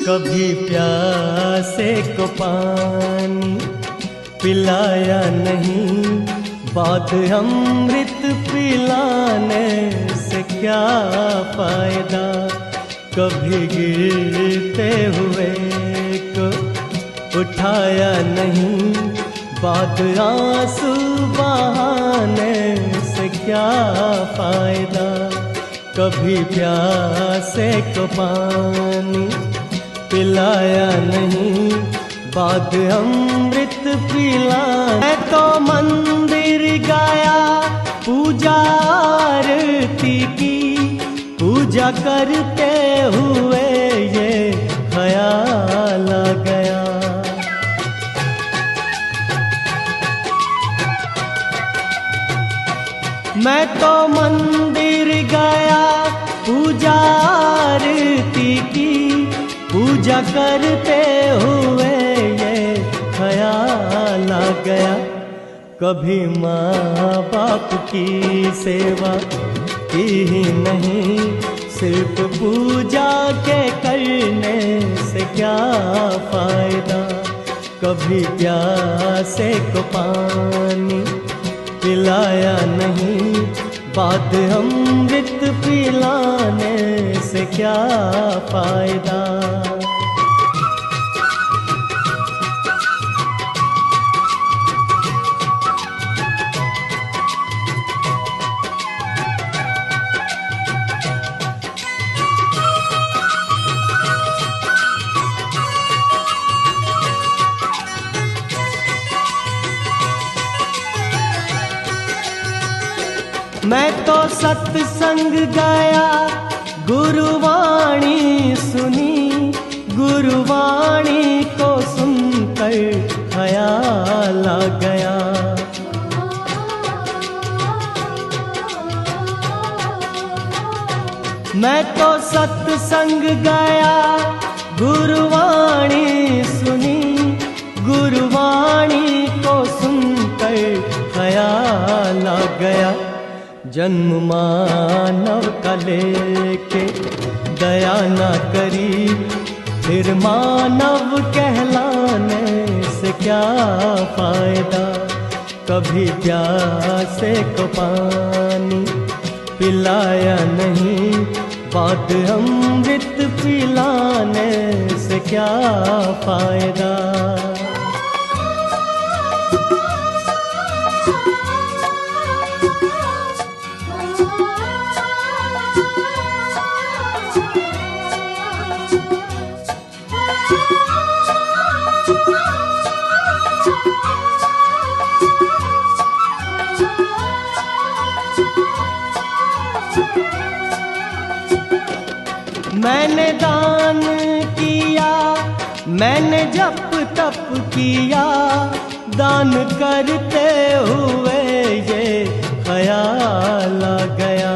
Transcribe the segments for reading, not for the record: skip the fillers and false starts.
कभी प्यासे को पानी पिलाया नहीं, बात अमृत पिलाने से क्या फायदा। कभी गिरते हुए को उठाया नहीं, बात आंसू बहाने से क्या फायदा। कभी प्यासे को पानी पिलाया नहीं, बात अमृत पिलाने। मैं तो मंदिर गया पूजा आरती की, पूजा करते हुए ये ख्याल आ गया। मैं तो मंदिर गया पूजा आरती की, पूजा करते हुए ये ख्याल आ गया। कभी माँ बाप की सेवा की ही नहीं, सिर्फ पूजा के करने से क्या फायदा। कभी प्यासे को पानी पिलाया नहीं, बात अमृत पिलाने से क्या फायदा। मैं तो सत्संग गया गुरुवाणी सुनी, गुरुवाणी को सुनकर ख्याल आ गया। मैं तो सत्संग गया गुरुवाणी सुनी, गुरुवाणी को सुनकर ख्याल आ गया। जन्म मानव का लेके दया न करी, फिर मानव कहलाने से क्या फायदा। कभी प्यासे को पानी पिलाया नहीं, बात अमृत पिलाने से क्या फायदा। मैंने दान किया, मैंने जप तप किया, दान करते हुए ये ख्याल आ गया।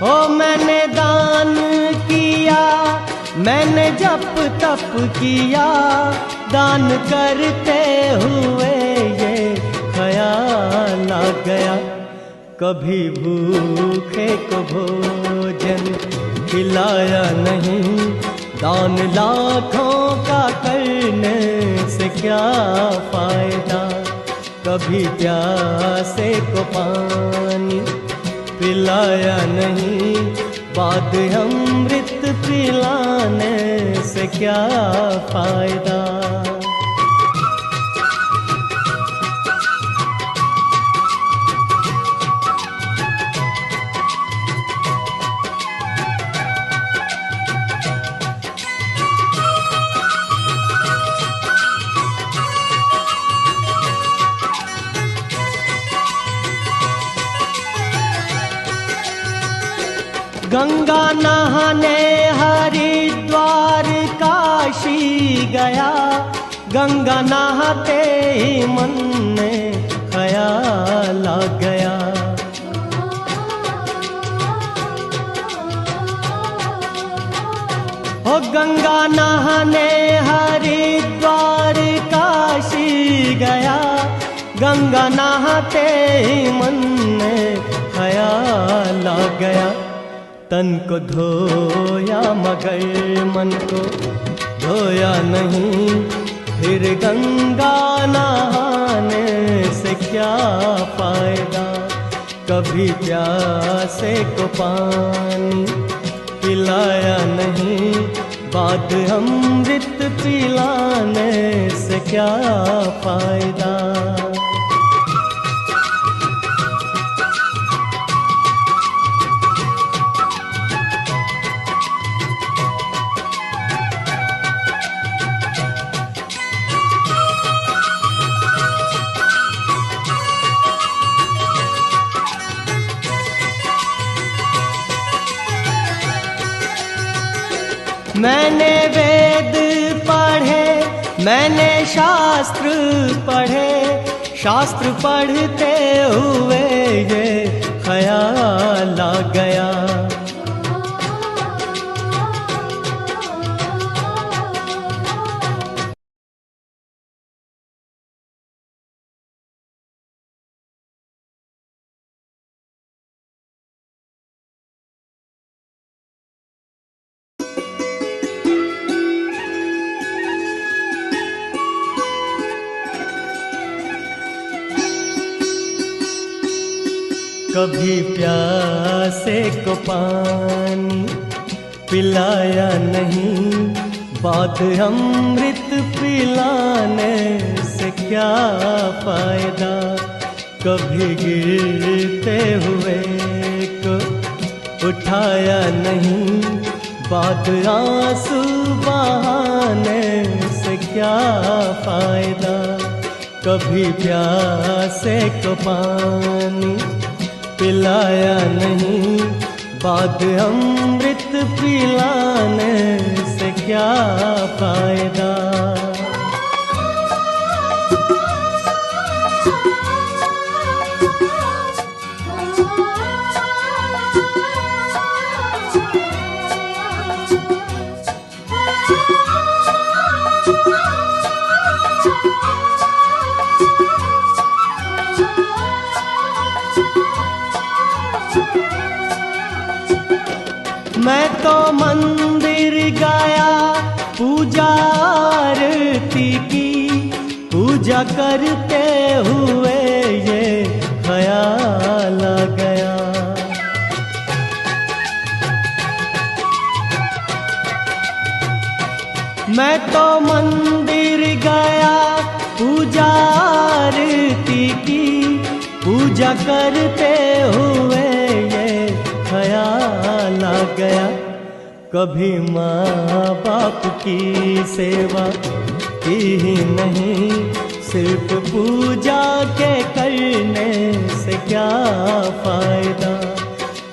ओ मैंने दान किया, मैंने जप तप किया, दान करते हुए ये ख्याल आ गया। कभी भूखे को भोजन खिलाया नहीं, दान लाखों का करने से क्या फायदा। कभी प्यासे को पानी पिलाया नहीं, बात अमृत पिलाने से क्या फायदा। गंगा नहाने हरिद्वार काशी गया, गंगा नहाते ही मन में ख्याल आ गया। ओ गंगा नहाने हरिद्वार काशी गया, गंगा नहाते ही मन में ख्याल ख्याल आ गया। तन को धोया मगर मन को धोया नहीं, फिर गंगा नहाने से क्या फायदा। कभी प्यासे को पानी पिलाया नहीं, बाद अमृत पिलाने से क्या फायदा। मैंने वेद पढ़े, मैंने शास्त्र पढ़े, शास्त्र पढ़ते हुए ये ख्याल आ गया। कभी प्यासे को पानी पिलाया नहीं, बाद अमृत पिलाने से क्या फायदा। कभी गिरते हुए को उठाया नहीं, बाद आंसू बहाने से क्या फायदा। कभी प्यासे को पानी पिलाया नहीं, बाद अमृत पिलाने से क्या फायदा। मैं तो मंदिर गया, पूजा आरती की, पूजा करते हुए ये ख्याल आ गया। मैं तो मंदिर गया, पूजा आरती की, पूजा करते हुए ये ख्याल आ गया। कभी माँ बाप की सेवा की ही नहीं, सिर्फ पूजा के करने से क्या फायदा।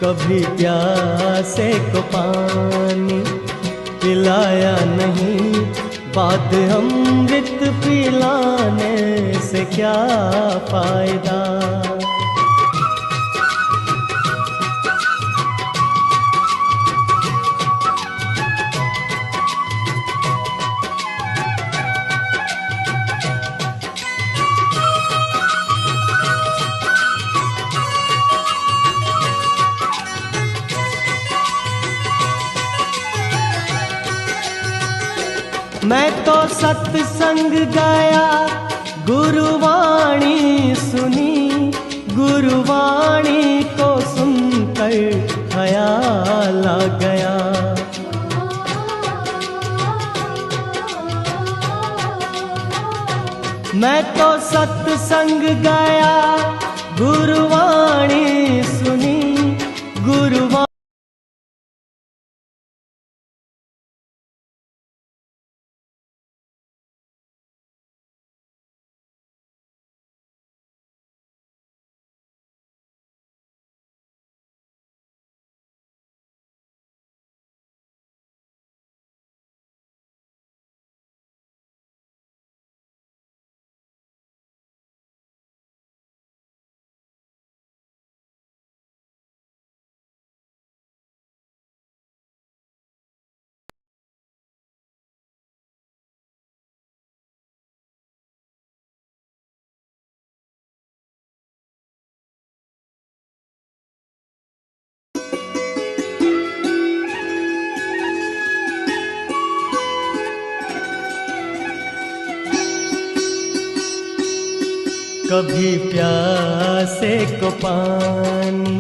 कभी प्यासे को पानी पिलाया नहीं, बाद अमृत पिलाने से क्या फायदा। मैं तो सत्संग गया, गुरुवाणी सुनी, गुरुवाणी को सुनकर ख्याल आ गया। मैं तो सत्संग गया, गुरुवाणी सुनी, गुरुवाणी कभी प्यासे को पानी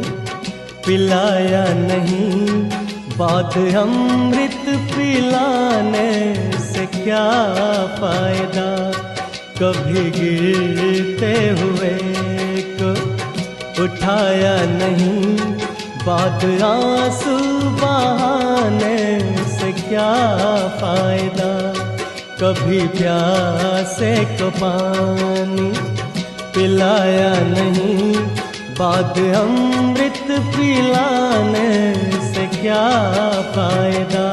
पिलाया नहीं, बात अमृत पिलाने से क्या फायदा। कभी गिरते हुए को उठाया नहीं, बात आंसू बहाने से क्या फायदा। कभी प्यासे को पानी पिलाया नहीं, बात अमृत पिलाने से क्या फायदा।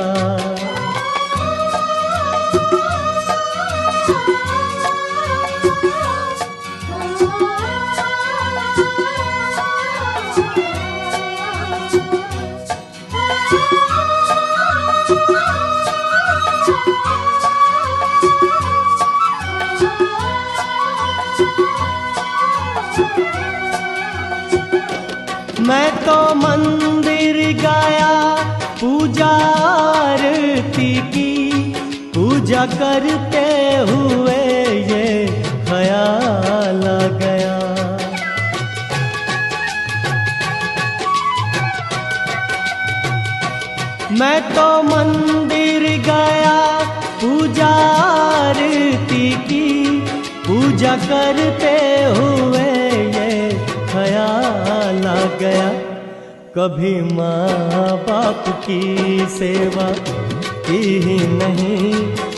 मैं तो मंदिर गया पूजा आरती की, पूजा करते हुए ये ख्याल आ गया। मैं तो मंदिर गया पूजा आरती की, पूजा करते हुए ये ख्याल आ गया। कभी माँ बाप की सेवा की ही नहीं,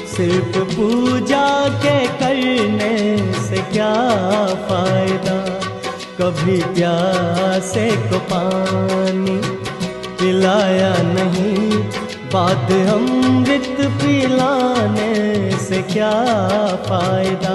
सिर्फ पूजा के करने से क्या फायदा। कभी प्यासे को पानी पिलाया नहीं, बात अमृत पिलाने से क्या फायदा।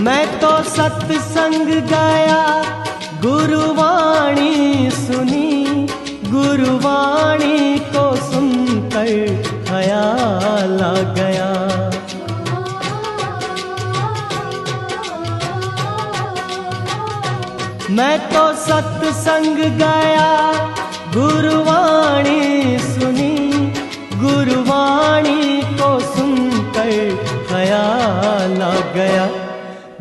मैं तो सत्संग गया गुरुवाणी सुनी, गुरुवाणी को सुनकर ख्याल आ गया। मैं तो सत्संग गया गुरुवाणी सुनी, गुरुवाणी को सुनकर ख्याल आ गया।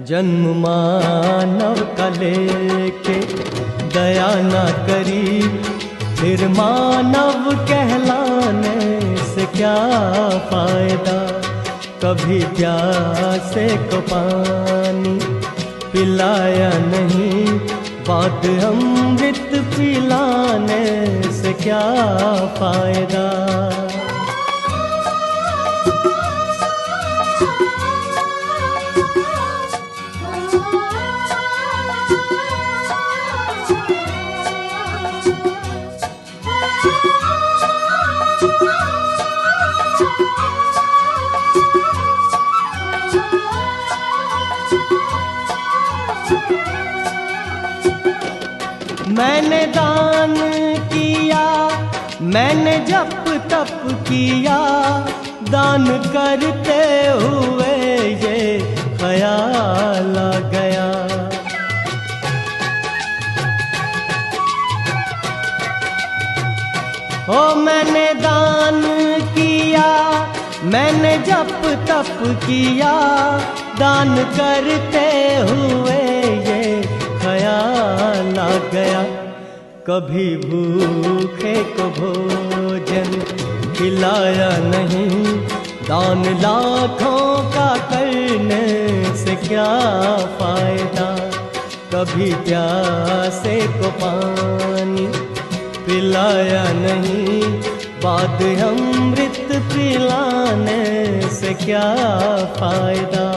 जन्म मानव का लेके दया ना करी, फिर मानव कहलाने से क्या फायदा। कभी प्यासे को पानी पिलाया नहीं, बात अमृत पिलाने से क्या फायदा। मैंने दान किया, मैंने जप तप किया, दान करते हुए ये ख्याल आ गया। ओ मैंने दान किया, मैंने जप तप किया, दान करते हुए ये ख्याल आ गया। कभी भूखे को भोजन खिलाया नहीं, दान लाखों का करने से क्या फायदा। कभी प्यासे को पानी पिलाया नहीं, बात अमृत पिलाने से क्या फायदा।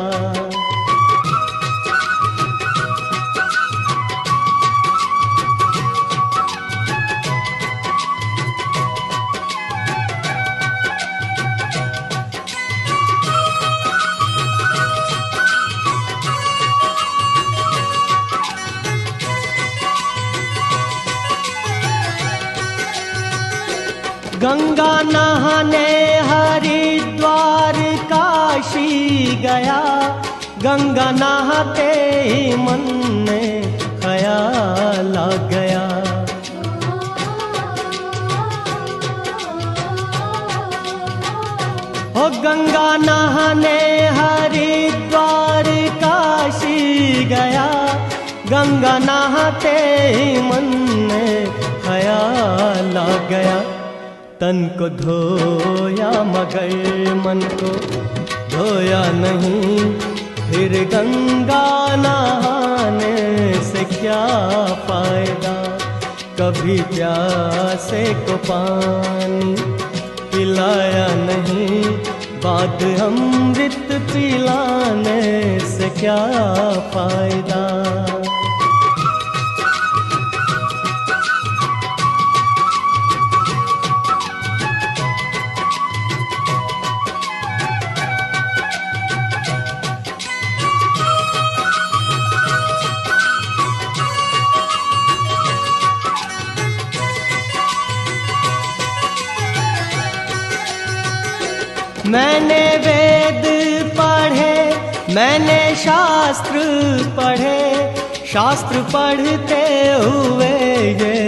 गंगा नहाने हरिद्वार काशी गया, गंगा नहाते ही मन में ख्याल आ गया। ओ गंगा नहाने हरिद्वार काशी गया, गंगा नहाते ही मन में ख्याल आ गया। तन को धोया मगर मन को धोया नहीं, फिर गंगा नहाने से क्या फायदा। कभी प्यासे को पानी पिलाया नहीं, बाद अमृत पिलाने से क्या फायदा। मैंने वेद पढ़े, मैंने शास्त्र पढ़े, शास्त्र पढ़ते हुए ये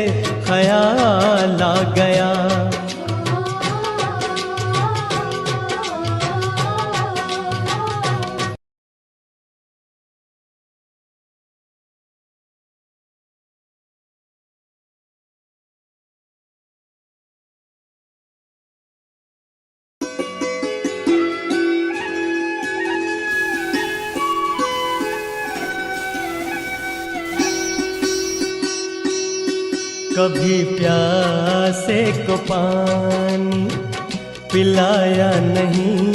ख्याल आ गया। कभी प्यासे को पानी पिलाया नहीं,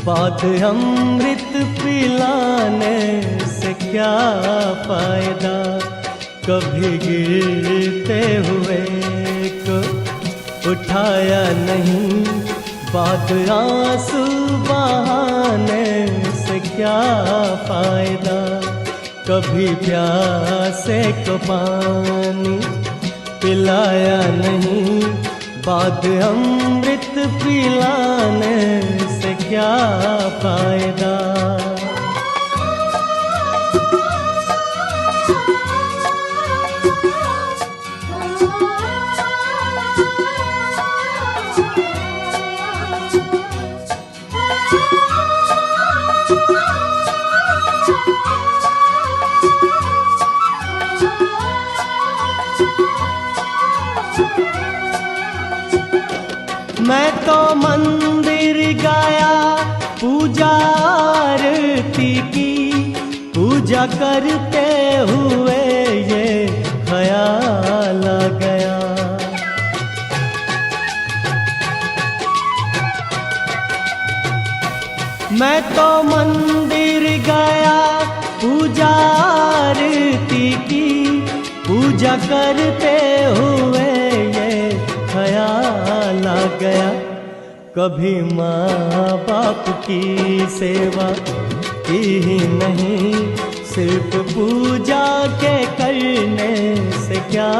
बाद अमृत पिलाने से क्या फायदा। कभी गिरते हुए को उठाया नहीं, बाद आंसू बहाने से क्या फायदा। कभी प्यासे को पानी पिलाया नहीं, बाद अमृत पिलाने से क्या फायदा। मैं तो मंदिर गया, पूजा आरती की, पूजा करते हुए ये ख्याल आ गया। मैं तो मंदिर गया, पूजा आरती की, पूजा करते हुए ये ख्याल आ गया। कभी माँ बाप की सेवा की ही नहीं, सिर्फ पूजा के करने से क्या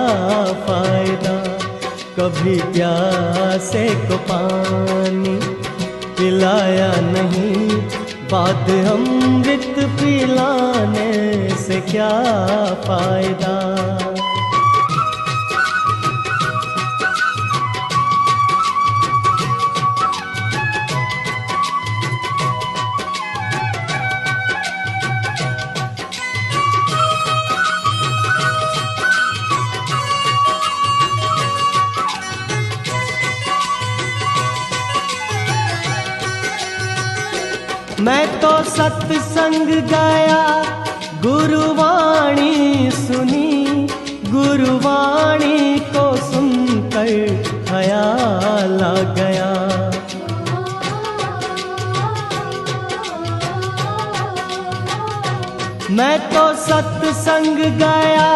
फायदा। कभी प्यासे को पानी पिलाया नहीं, बाद अमृत पिलाने से क्या फायदा। मैं तो सत्संग गया, गुरुवाणी सुनी, गुरुवाणी को सुनकर ख्याल आ गया। मैं तो सत्संग गया,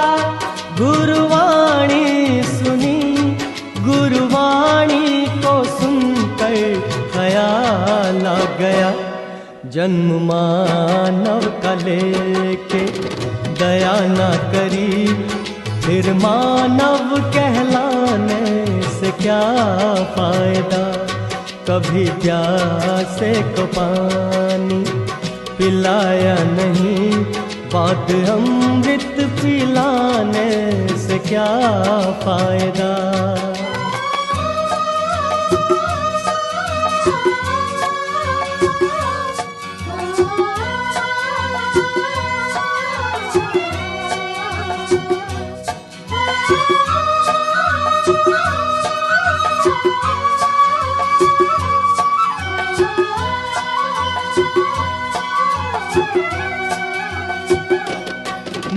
गुरुवाणी सुनी, गुरुवाणी को सुनकर ख्याल आ गया। जन्म मानव का लेके दया न करी, फिर मानव कहलाने से क्या फायदा। कभी प्यासे को पानी पिलाया नहीं, बाद अमृत पिलाने से क्या फायदा।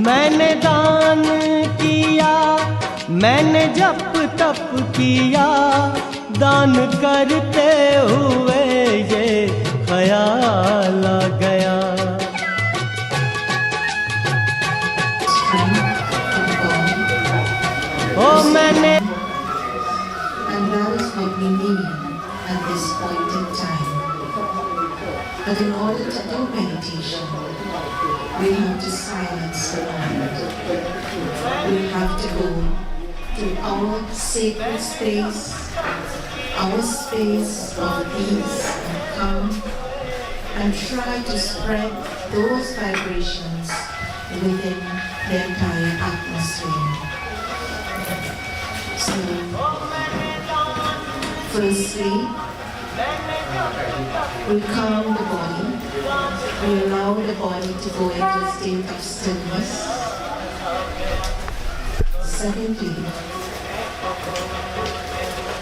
मैंने दान किया, मैंने जप तप किया, दान करते हुए ये ख्याल आ गया। ओ मैंने And that is what we need at this point in time. But in order to do meditation, we have to silence the mind. We have to go to our sacred space, our space of peace and calm, and try to spread those vibrations within the entire atmosphere. So, firstly, we calm the body. We allow the body to go into a state of stillness. Secondly,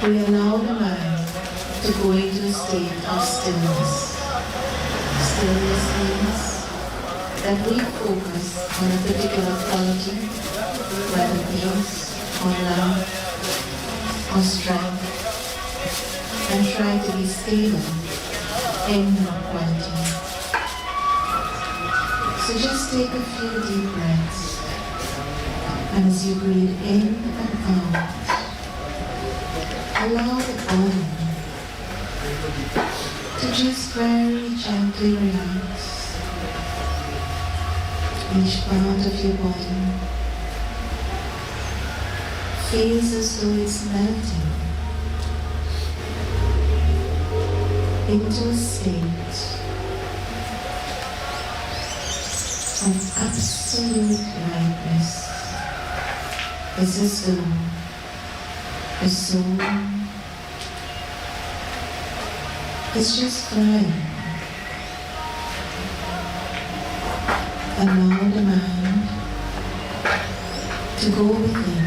we allow the mind to go into a state of stillness. Stillness means that we focus on a particular quality, whether peace or love or strength, and try to be stable in that quality. So just take a few deep breaths, and as you breathe in and out, allow the body to just very gently relax. Each part of your body feels as though it's melting into a state of absolute lightness. It's as though the soul is just flying. Allow the mind to go within,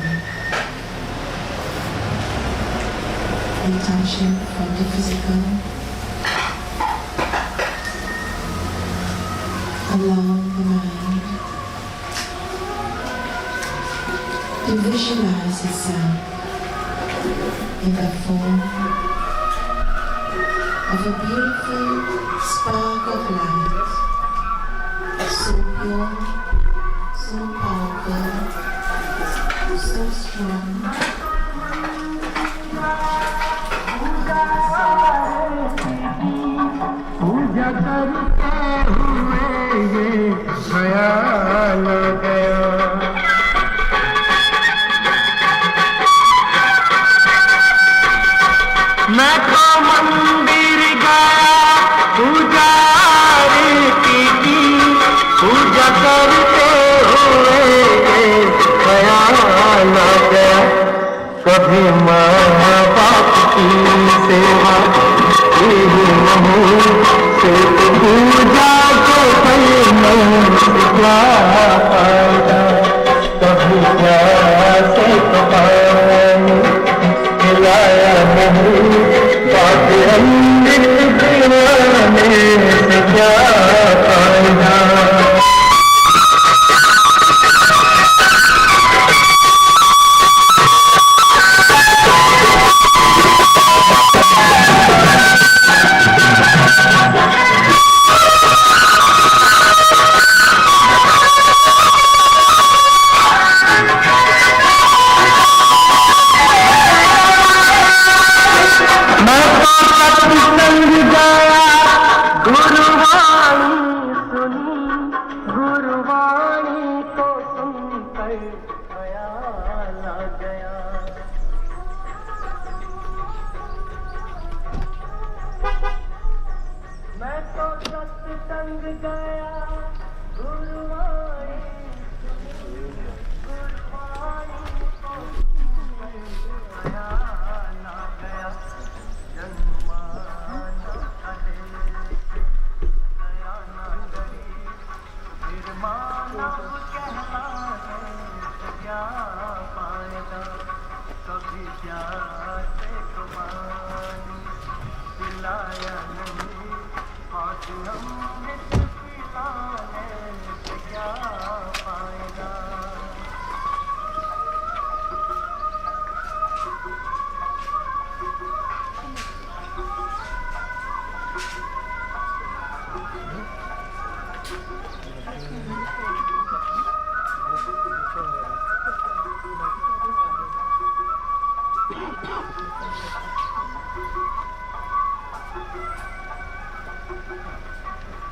detaching from the physical. Allow the mind to visualize itself in the form of a beautiful spark of light, so pure, so powerful, so strong. पूजा करते हुए ये ख्याल आ गया। मैं तो मंदिर गया, पुजारी की पूजा करते हुए ये ख्याल आ गया। कभी माँ बाप की सेवा पूजा को करने से क्या फायदा। कभी प्यासे को पानी खिलाया नहीं, बाद अमृत पिलाने से क्या फायदा। मैं तो गया गुरुवाणी गुरुवाणी को गया ना गया जन्माना कले गया ना गई फिर मानव कहलाने से क्या फायदा कभी प्यासे को पानी पिलाया नहीं पास अमृत पिलाने से क्या फायदा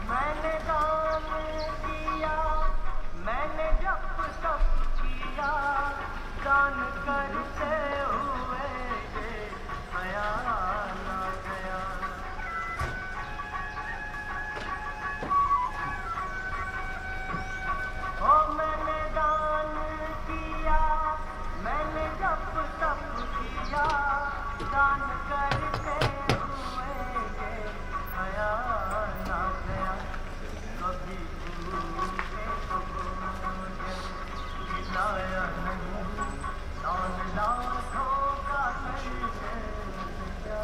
मैंने दान दिया मैंने जप तप किया दान करते हुए ये ख्याल आ गया ओ मैंने दान किया मैंने जप तप किया दान करते हुए ये ख्याल आ गया कभी भूले तो भूले खिलाया नहीं दान लाखों का नहीं है क्या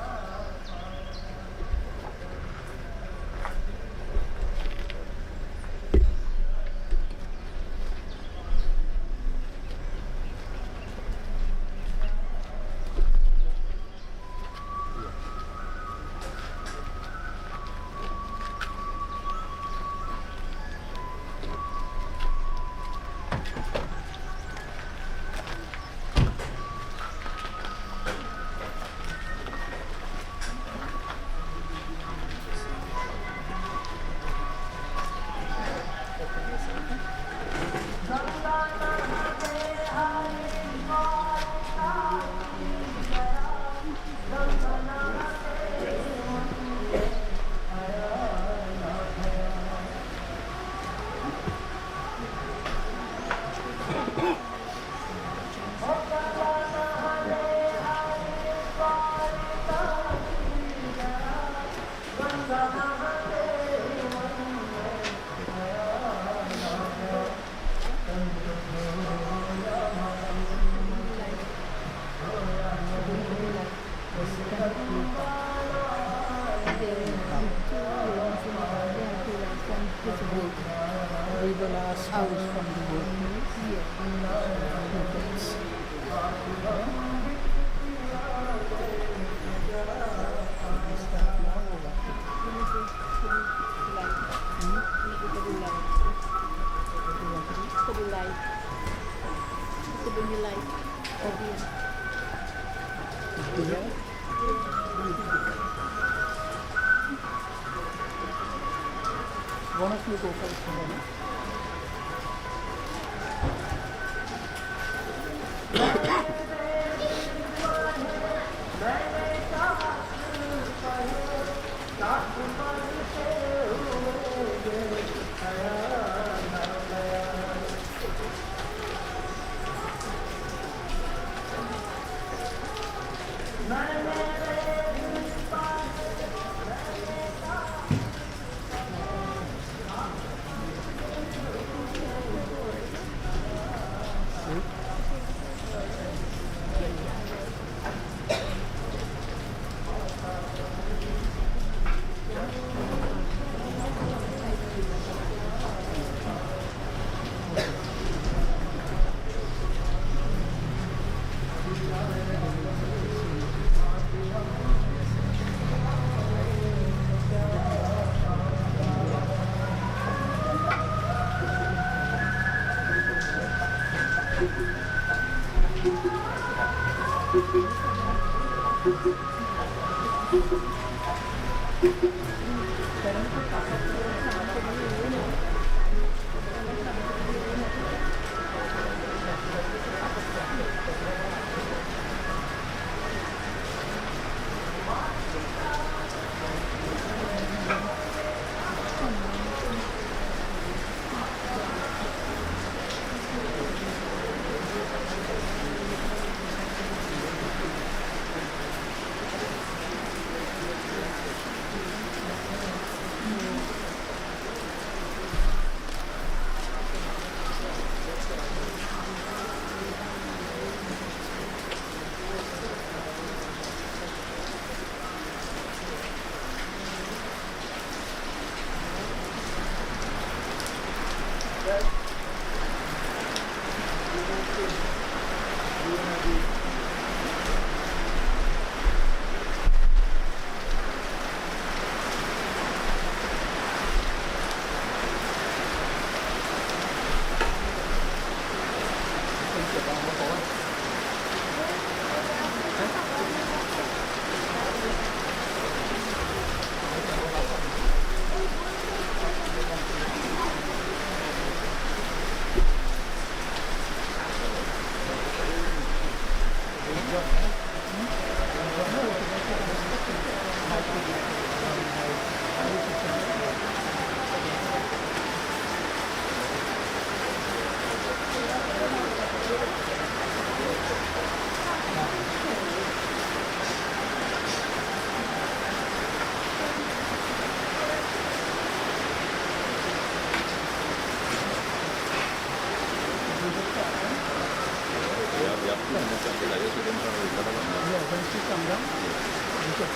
So they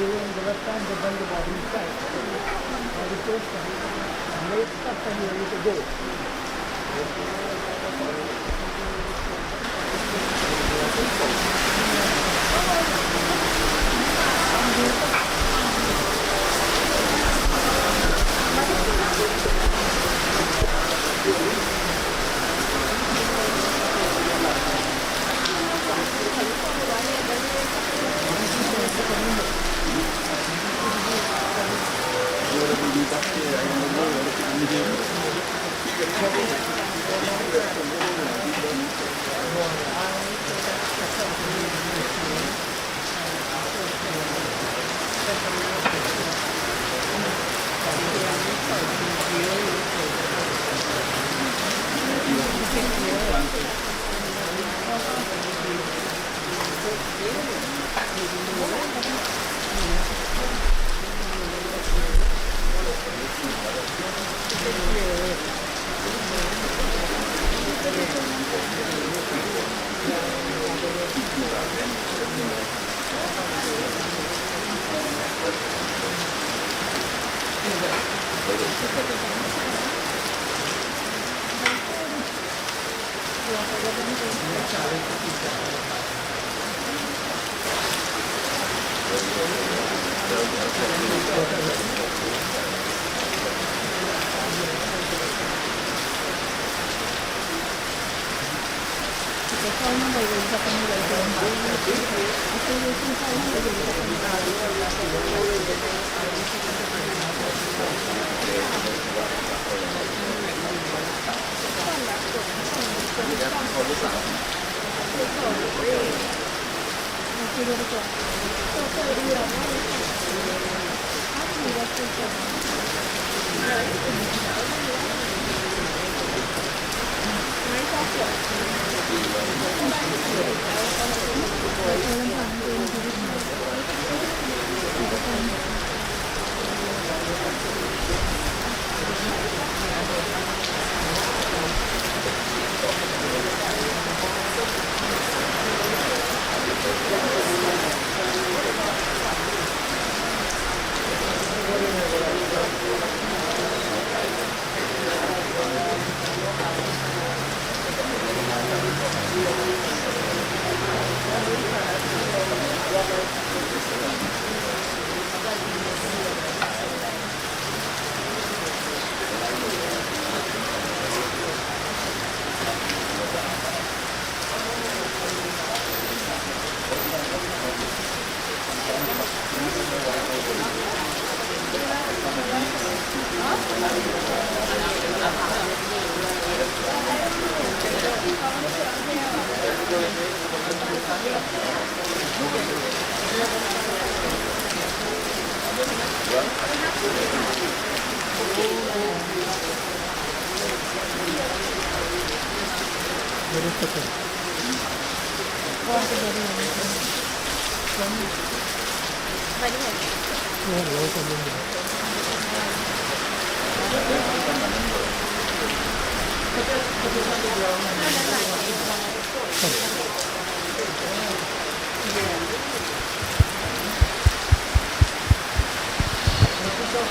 were on the left hand, but then the bottom side. Or the first time. And lay it up and you're ready to go.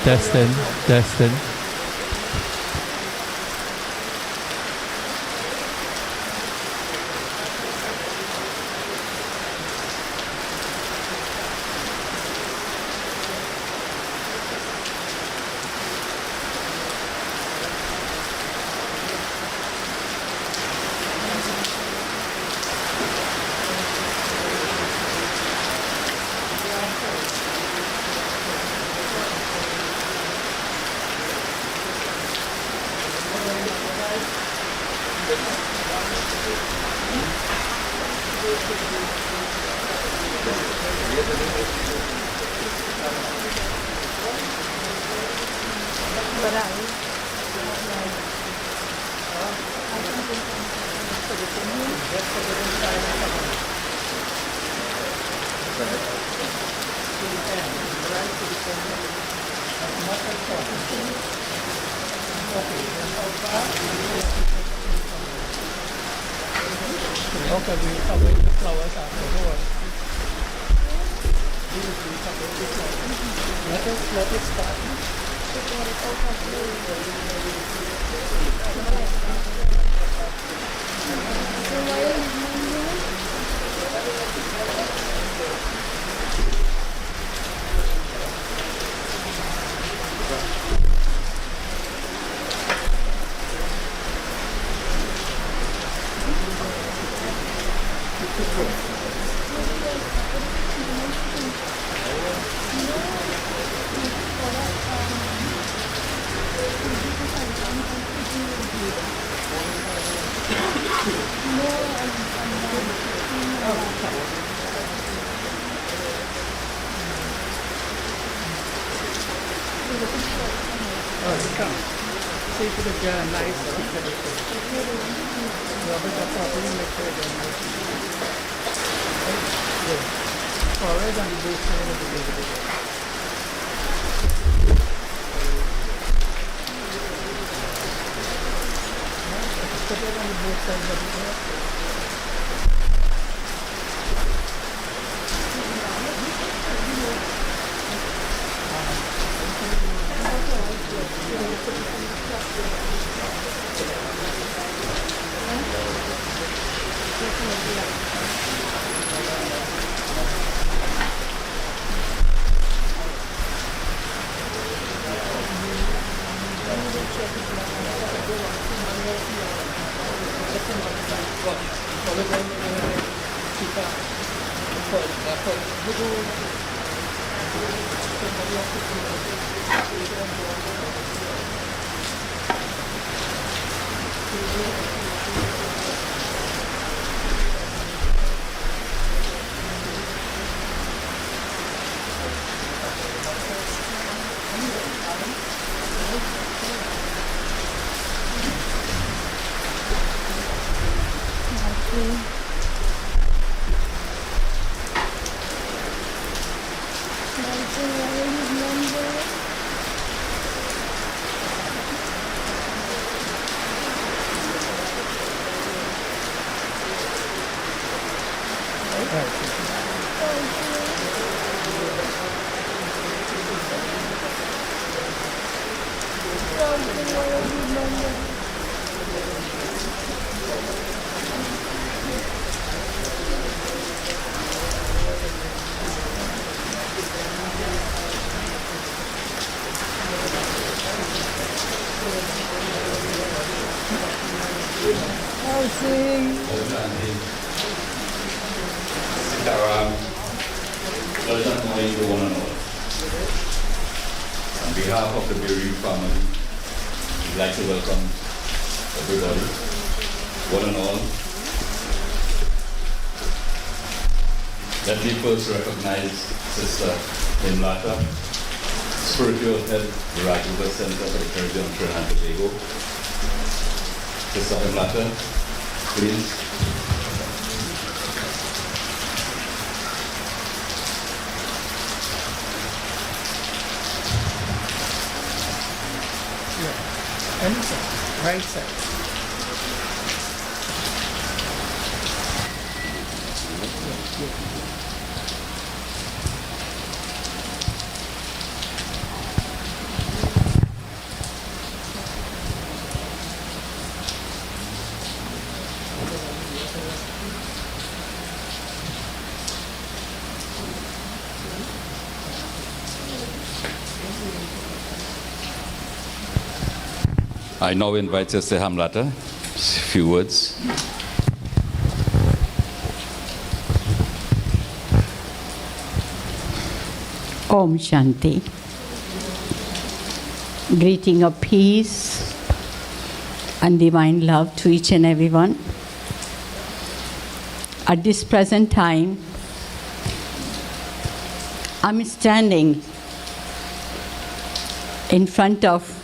Testing, testing. Okay. Okay, we separate the flowers afterwards. Let it start. Come. See to the nice picture. Rub it up properly, make sure it's nice. Good. Forward on both sides of the baby. Put it on both sides of the baby. On behalf of the bereaved family, we'd like to welcome everybody, one and all. Let me first recognize Sister Himlata, Spiritual Head, Miraculous Center for the Caribbean, Trinidad and Tobago. Sister Himlata, please. Any side, right side. I now invite Sister Hamlata, a few words. Om Shanti. Greeting of peace and divine love to each and everyone. At this present time, I'm standing in front of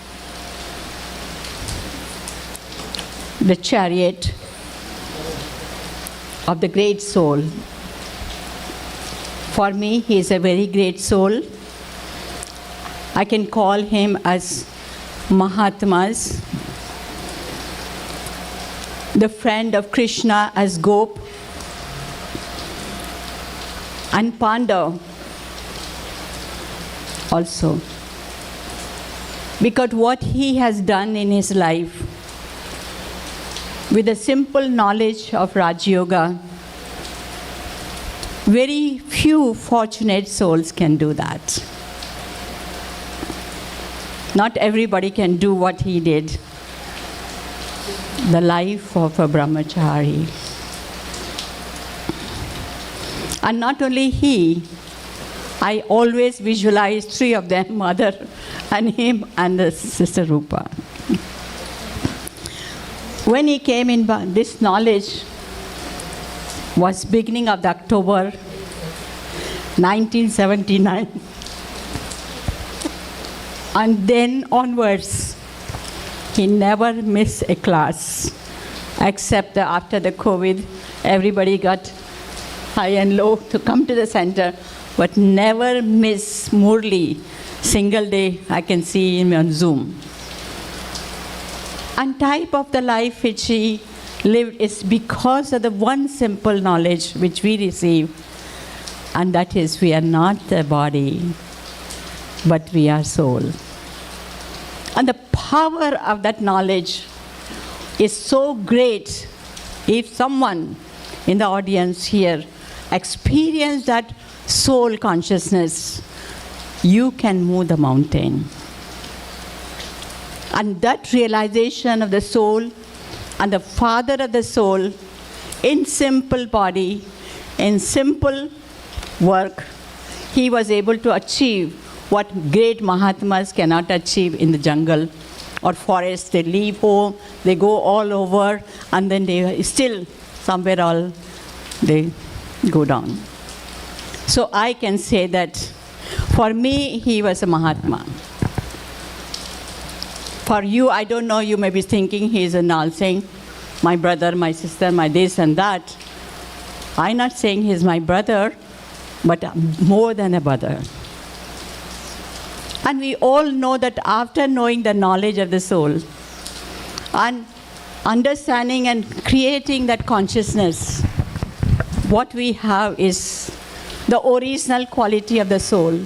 the chariot of the great soul. For me, he is a very great soul. I can call him as Mahatmas, the friend of Krishna as Gop, and Pandav also. Because what he has done in his life, with the simple knowledge of Raj Yoga, very few fortunate souls can do that. Not everybody can do what he did. The life of a brahmachari. And not only he, I always visualize three of them, mother and him and the sister Rupa. When he came in, this knowledge was beginning of the October 1979. And then onwards, he never missed a class, except after the COVID, everybody got high and low to come to the center, but never miss Murli. Single day, I can see him on Zoom. And type of the life which he lived is because of the one simple knowledge which we receive, and that is we are not the body, but we are soul. And the power of that knowledge is so great. If someone in the audience here experience that soul consciousness, you can move the mountain. And that realization of the soul and the father of the soul in simple body, in simple work, he was able to achieve what great Mahatmas cannot achieve in the jungle or forest. They leave home, they go all over, and then they still somewhere they go down. So I can say that for me, he was a Mahatma. For you, I don't know, you may be thinking he is a Nal Singh, my brother, my sister, my this and that. I'm not saying he's my brother, but more than a brother. And we all know that after knowing the knowledge of the soul and understanding and creating that consciousness, what we have is the original quality of the soul,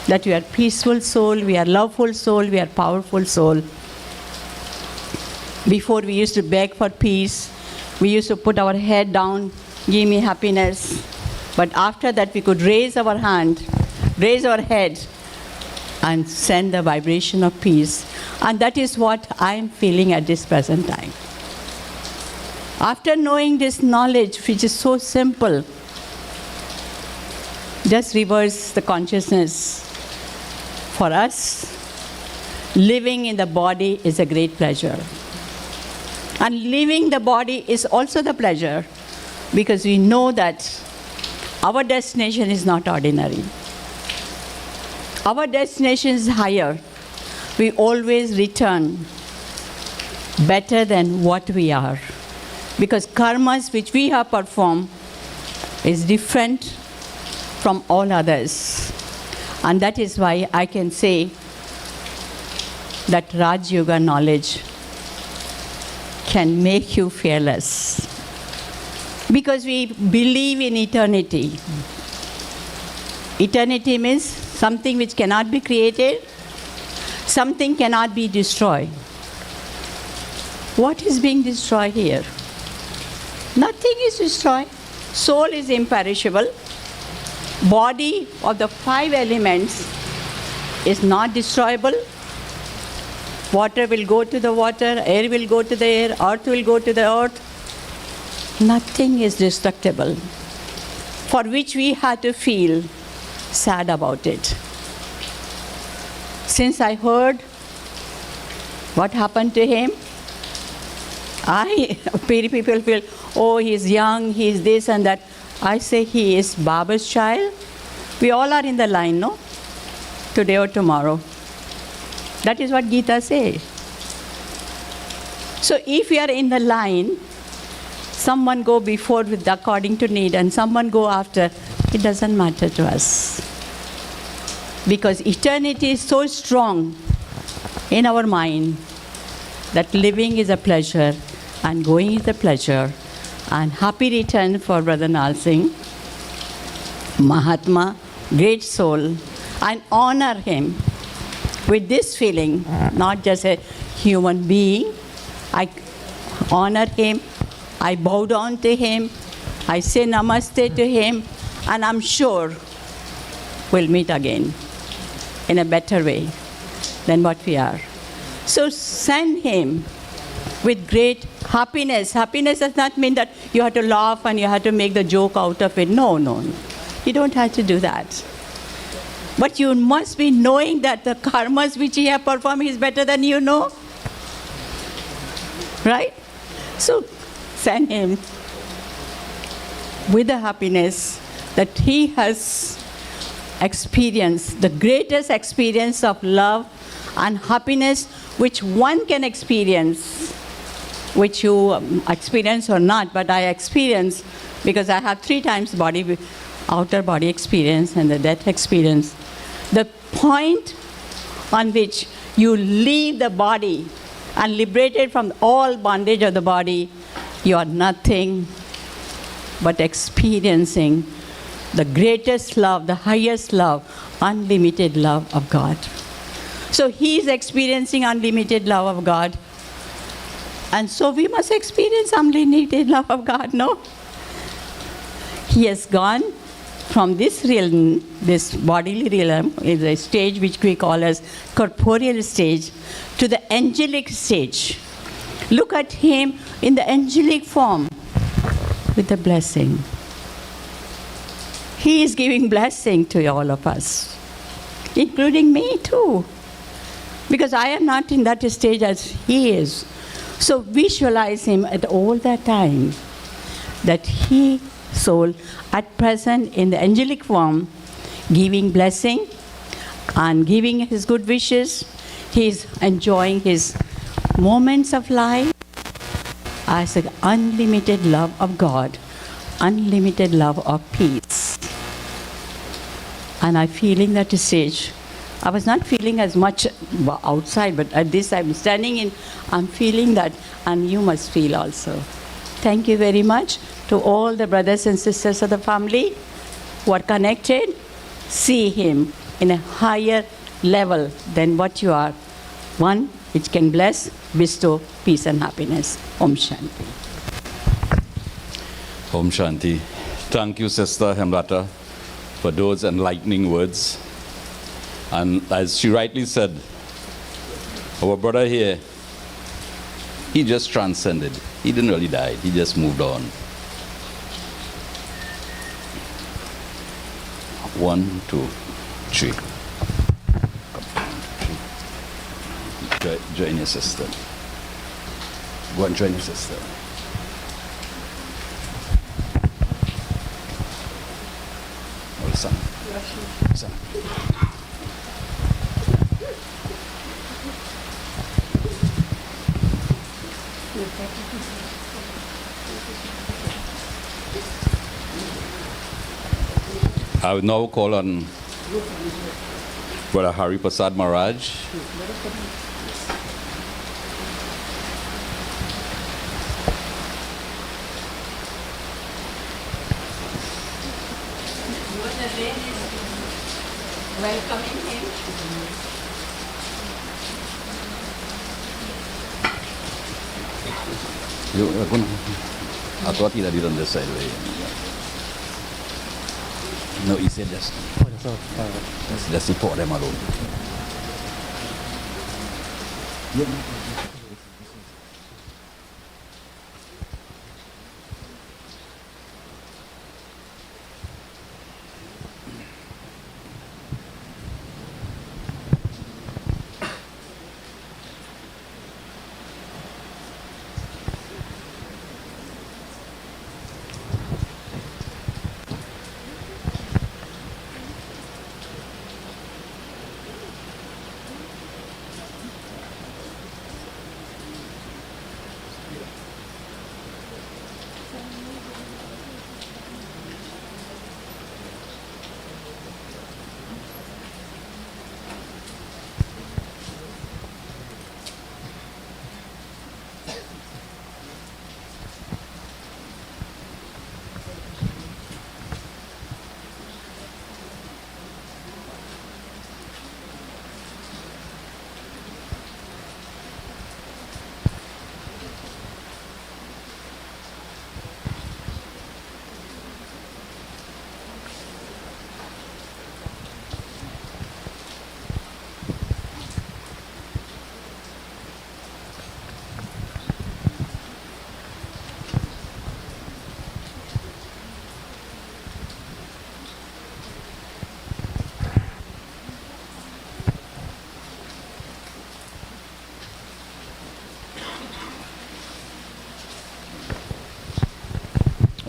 that we are peaceful soul, we are loveful soul, we are powerful soul. Before we used to beg for peace, we used to put our head down, give me happiness. But after that we could raise our hand, raise our head, and send the vibration of peace. And that is what I am feeling at this present time. After knowing this knowledge, which is so simple, just reverse the consciousness. For us, living in the body is a great pleasure. And leaving the body is also the pleasure, because we know that our destination is not ordinary. Our destination is higher. We always return better than what we are. Because karmas which we have performed is different from all others. And that is why I can say that Raj Yoga knowledge can make you fearless. Because we believe in eternity. Eternity means something which cannot be created, something cannot be destroyed. What is being destroyed here? Nothing is destroyed. Soul is imperishable. Body of the 5 elements is not destroyable. Water will go to the water, air will go to the air, earth will go to the earth. Nothing is destructible, for which we have to feel sad about it. Since I heard what happened to him, people feel, oh, he's young, he's this and that. I say he is Baba's child. We all are in the line, no? Today or tomorrow. That is what Gita says. So if we are in the line, someone go before with according to need and someone go after, it doesn't matter to us. Because eternity is so strong in our mind that living is a pleasure, and going is a pleasure. And happy return for Brother Nal Singh, Mahatma, great soul, and honor him with this feeling, not just a human being. I honor him, I bow down to him, I say namaste to him, and I'm sure we'll meet again in a better way than what we are. So send him with great happiness. Happiness does not mean that you have to laugh and you have to make the joke out of it. No, no. You don't have to do that. But you must be knowing that the karmas which he has performed is better than you know. Right? So send him with the happiness that he has experienced, the greatest experience of love and happiness which one can experience, which you experience or not, but I experience because I have 3 times outer body experience and the death experience. The point on which you leave the body and liberated from all bondage of the body, you are nothing but experiencing the greatest love, the highest love, unlimited love of God. So he is experiencing unlimited love of God. And so we must experience unlimited love of God, no? He has gone from this realm, this bodily realm, is a stage which we call as corporeal stage, to the angelic stage. Look at him in the angelic form with the blessing. He is giving blessing to all of us, including me too, because I am not in that stage as he is. So visualize him at all that time, that he, soul, at present in the angelic form, giving blessing and giving his good wishes. He is enjoying his moments of life as an unlimited love of God, unlimited love of peace. And I'm feeling that stage. I was not feeling as much outside, but at this I'm standing in, I'm feeling that, and you must feel also. Thank you very much to all the brothers and sisters of the family who are connected. See him in a higher level than what you are. One which can bless, bestow peace and happiness. Om Shanti. Om Shanti. Thank you, Sister Hemlata, for those enlightening words. And as she rightly said, our brother here, he just transcended. He didn't really die. He just moved on. 1, 2, 3. Join your sister. Go and join your sister. Oh, son. Son. I will now call on Brother Hari Prasad Maharaj. Welcoming him. I thought he had it on this side. No, he said just support them alone.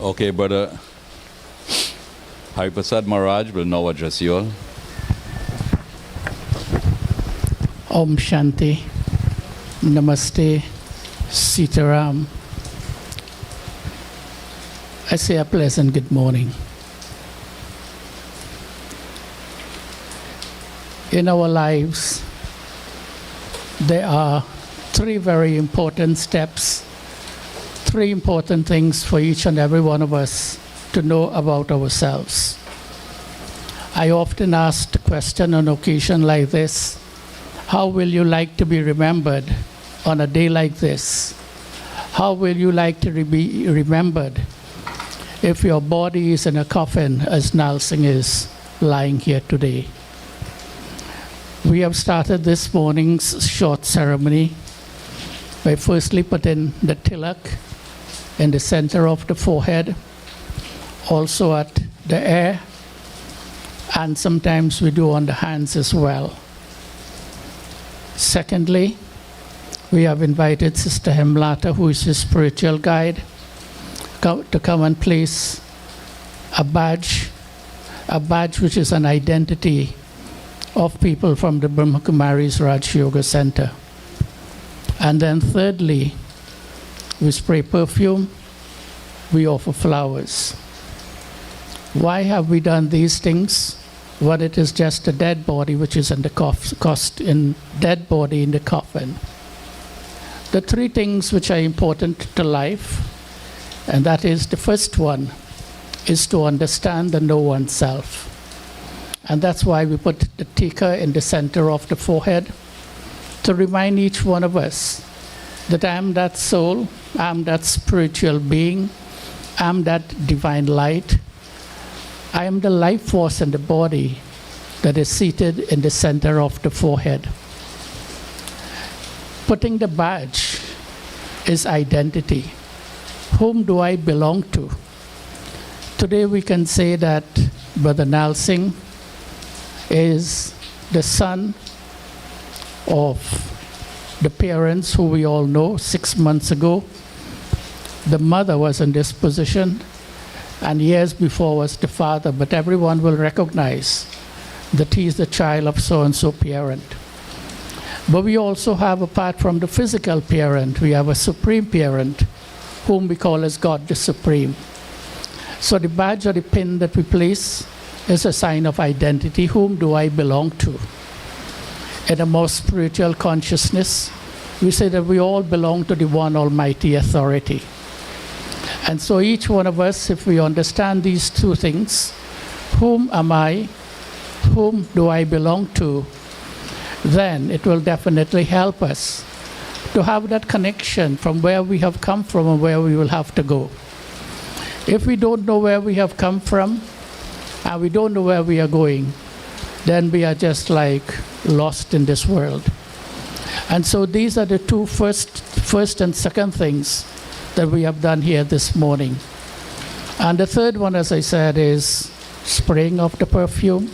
Okay, Brother Prasad Maharaj will now address you all. Om Shanti, Namaste, Sitaram. I say a pleasant good morning. In our lives, there are three very important steps, three important things for each and every one of us to know about ourselves. I often ask the question on occasion like this: how will you like to be remembered on a day like this? How will you like to be remembered if your body is in a coffin, as Singh is lying here today? We have started this morning's short ceremony by firstly putting the tilak in the center of the forehead, also at the ear, and sometimes we do on the hands as well. Secondly, we have invited Sister Hemlata, who is his spiritual guide, to come and place a badge which is an identity of people from the Brahma Kumaris Raj Yoga Center. And then thirdly, we spray perfume, we offer flowers. Why have we done these things? Well, it is just a dead body which is in the dead body in the coffin. The three things which are important to life, and that is, the first one is to understand and know oneself. And that's why we put the tika in the center of the forehead, to remind each one of us that I am that soul, I am that spiritual being, I am that divine light. I am the life force in the body that is seated in the center of the forehead. Putting the badge is identity. Whom do I belong to? Today we can say that Brother Singh is the son of the parents who we all know 6 months ago. The mother was in this position, and years before was the father, but everyone will recognize that he is the child of so-and-so parent. But we also have, apart from the physical parent, we have a supreme parent whom we call as God the Supreme. So the badge or the pin that we place is a sign of identity. Whom do I belong to? In a more spiritual consciousness, we say that we all belong to the one almighty authority. And so each one of us, if we understand these two things, whom am I, whom do I belong to, then it will definitely help us to have that connection from where we have come from and where we will have to go. If we don't know where we have come from and we don't know where we are going, then we are just like lost in this world. And so these are the two first and second things that we have done here this morning. And the third one, as I said, is spraying of the perfume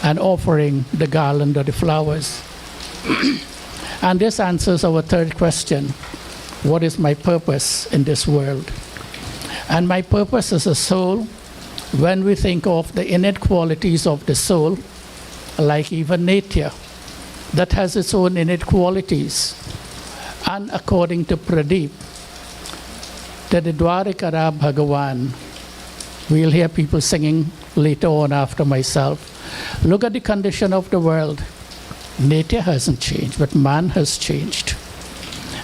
and offering the garland or the flowers. And this answers our third question: what is my purpose in this world? And my purpose as a soul, when we think of the innate qualities of the soul, like even nature, that has its own innate qualities. And according to Pradeep, that the Dwarikara Bhagavan, we'll hear people singing later on after myself. Look at the condition of the world. Nature hasn't changed, but man has changed.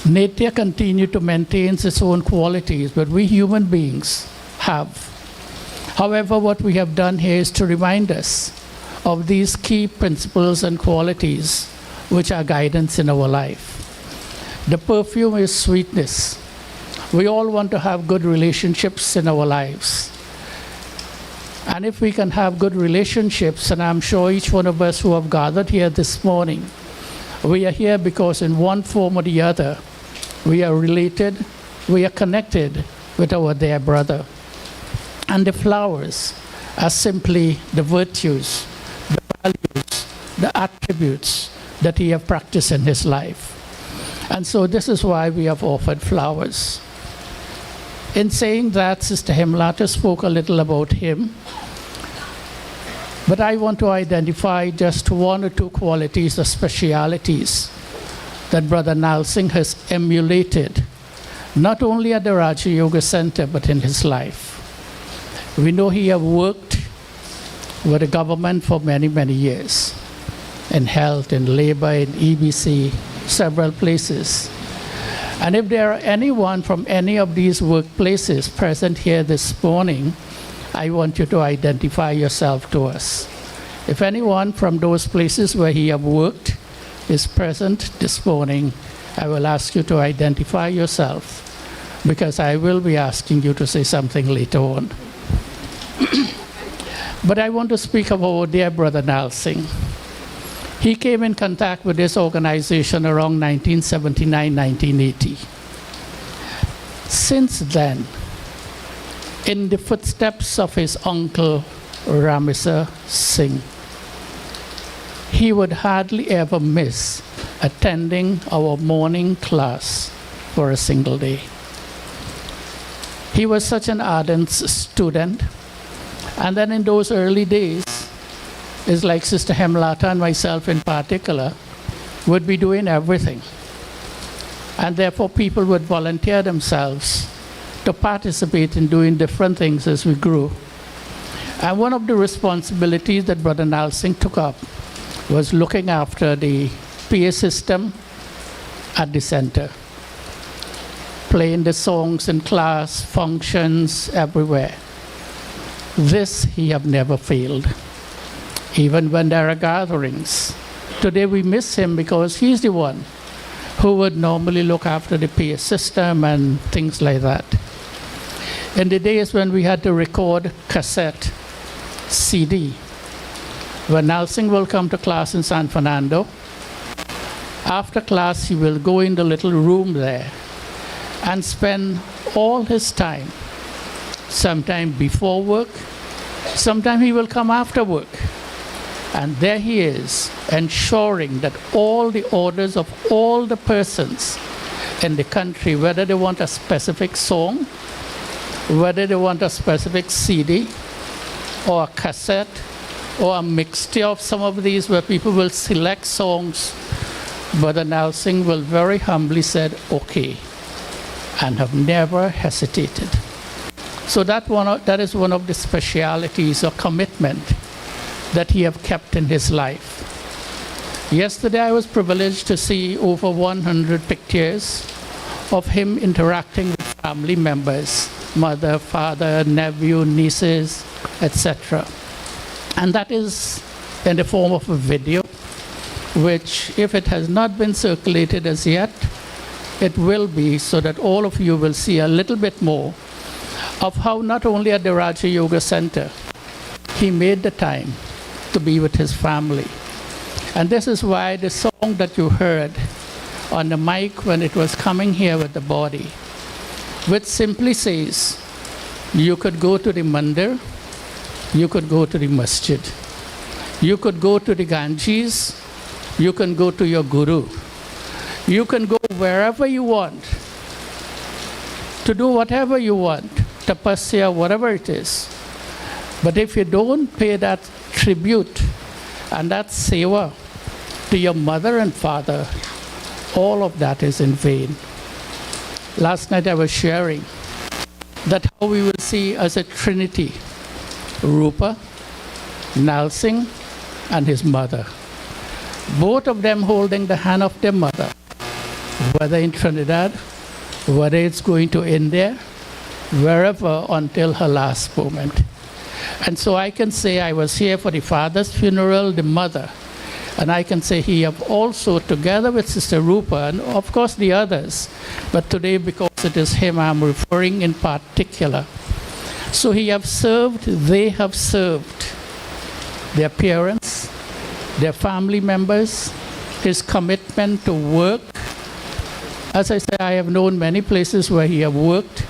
Nature continues to maintain its own qualities, but we human beings have. However, what we have done here is to remind us of these key principles and qualities which are guidance in our life. The perfume is sweetness. We all want to have good relationships in our lives. And if we can have good relationships, and I'm sure each one of us who have gathered here this morning, we are here because in one form or the other, we are related, we are connected with our dear brother. And the flowers are simply the virtues, the values, the attributes that he has practiced in his life. And so this is why we have offered flowers. In saying that, Sister Hemlata spoke a little about him, but I want to identify just one or two qualities or specialities that Brother Nal Singh has emulated, not only at the Raja Yoga Center, but in his life. We know he has worked with the government for many, many years, in health, in labor, in EBC, several places. And if there are anyone from any of these workplaces present here this morning, I want you to identify yourself to us. If anyone from those places where he have worked is present this morning, I will ask you to identify yourself, because I will be asking you to say something later on. But I want to speak of our dear brother Nal Singh. He came in contact with this organization around 1979-1980. Since then, in the footsteps of his uncle Ramai Singh, he would hardly ever miss attending our morning class for a single day. He was such an ardent student, and then in those early days, it's like Sister Hemlata and myself in particular would be doing everything. And therefore people would volunteer themselves to participate in doing different things as we grew. And one of the responsibilities that Brother Nal Singh took up was looking after the PA system at the center, playing the songs in class, functions, everywhere. This he have never failed, even when there are gatherings. Today we miss him because he's the one who would normally look after the PA system and things like that. In the days when we had to record cassette, CD, when Nal Singh will come to class in San Fernando, after class he will go in the little room there and spend all his time, sometime before work, sometime he will come after work. And there he is, ensuring that all the orders of all the persons in the country, whether they want a specific song, whether they want a specific CD, or a cassette, or a mixture of some of these where people will select songs, Brother Nal Singh will very humbly said, okay, and have never hesitated. So that is one of the specialities or commitment that he have kept in his life. Yesterday I was privileged to see over 100 pictures of him interacting with family members, mother, father, nephew, nieces, etc. And that is in the form of a video, which if it has not been circulated as yet, it will be, so that all of you will see a little bit more of how not only at the Raja Yoga Center, he made the time to be with his family. And this is why the song that you heard on the mic when it was coming here with the body, which simply says, you could go to the mandir, you could go to the masjid, you could go to the Ganges, you can go to your guru, you can go wherever you want, to do whatever you want, tapasya, whatever it is. But if you don't pay that tribute and that seva to your mother and father, all of that is in vain. Last night I was sharing that how we will see as a trinity, Rupa, Nal Singh, and his mother. Both of them holding the hand of their mother, whether in Trinidad, whether it's going to India, wherever until her last moment. And so I can say I was here for the father's funeral, the mother, and I can say he have also, together with Sister Rupa, and of course the others, but today because it is him I'm referring in particular. So he have served, they have served their parents, their family members, his commitment to work. As I say, I have known many places where he have worked.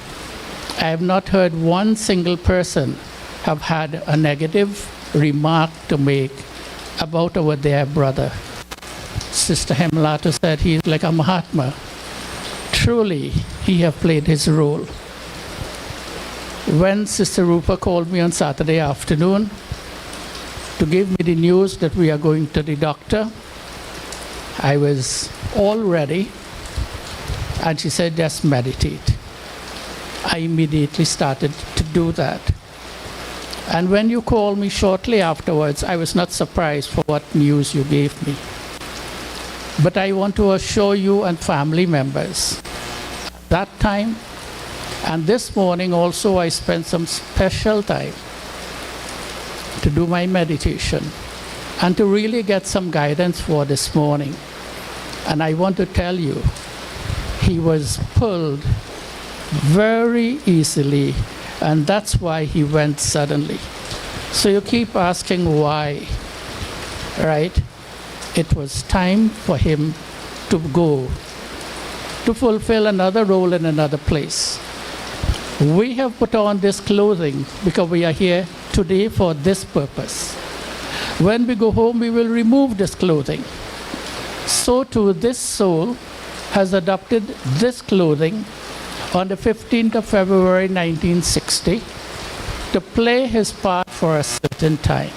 I have not heard one single person have had a negative remark to make about our dear brother. Sister Hemlata said he is like a Mahatma. Truly, he have played his role. when Sister Rupa called me on Saturday afternoon to give me the news that we are going to the doctor, I was all ready, and she said, just meditate. I immediately started to do that. And when you called me shortly afterwards, I was not surprised for what news you gave me. But I want to assure you and family members, that time and this morning also I spent some special time to do my meditation and to really get some guidance for this morning. And I want to tell you, he was pulled very easily, and that's why he went suddenly. So you keep asking why, right? It was time for him to go, to fulfill another role in another place. We have put on this clothing because we are here today for this purpose. When we go home, we will remove this clothing. So too, this soul has adopted this clothing on the 15th of February 1960 to play his part for a certain time.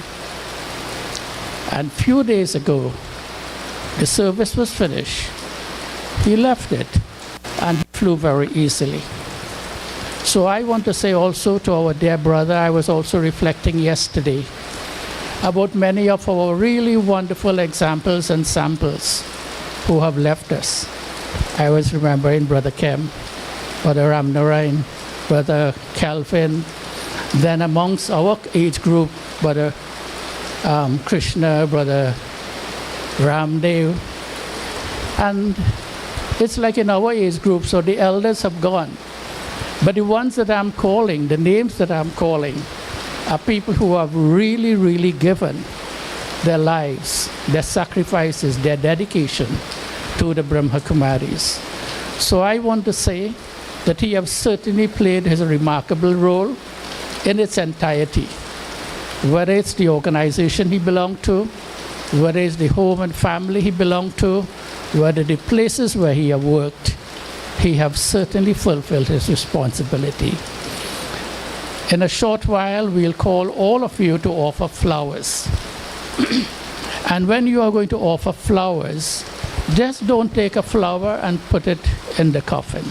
And few days ago, the service was finished. He left it and he flew very easily. So I want to say also to our dear brother, I was also reflecting yesterday about many of our really wonderful examples and samples who have left us. I was remembering Brother Kem, Brother Ramnarine, Brother Calvin, then amongst our age group, Brother Krishna, Brother Ramdev. And it's like in our age group, so the elders have gone. But the ones that I'm calling, the names that I'm calling, are people who have really, really given their lives, their sacrifices, their dedication to the Brahma Kumaris. So I want to say that he has certainly played his remarkable role in its entirety. Whether it's the organization he belonged to, whether it's the home and family he belonged to, whether the places where he have worked, he has certainly fulfilled his responsibility. In a short while, we'll call all of you to offer flowers. And when you are going to offer flowers, just don't take a flower and put it in the coffin.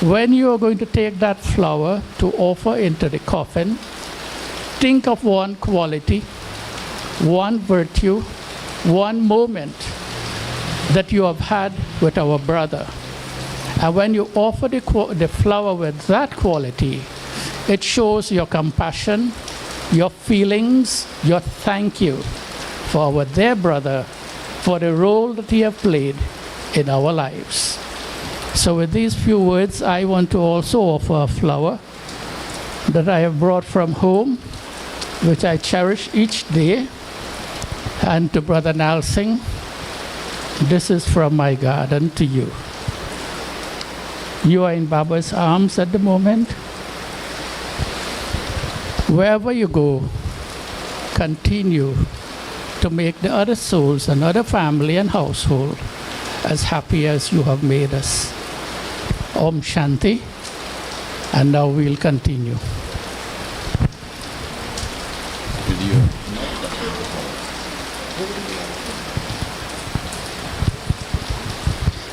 When you are going to take that flower to offer into the coffin, think of one quality, one virtue, one moment that you have had with our brother. And when you offer the flower with that quality, it shows your compassion, your feelings, your thank you for our dear brother, for the role that he has played in our lives. So with these few words, I want to also offer a flower that I have brought from home, which I cherish each day. And to Brother Nal Singh, this is from my garden to you. You are in Baba's arms at the moment. Wherever you go, continue to make the other souls and other family and household as happy as you have made us. Om Shanti. And now we'll continue.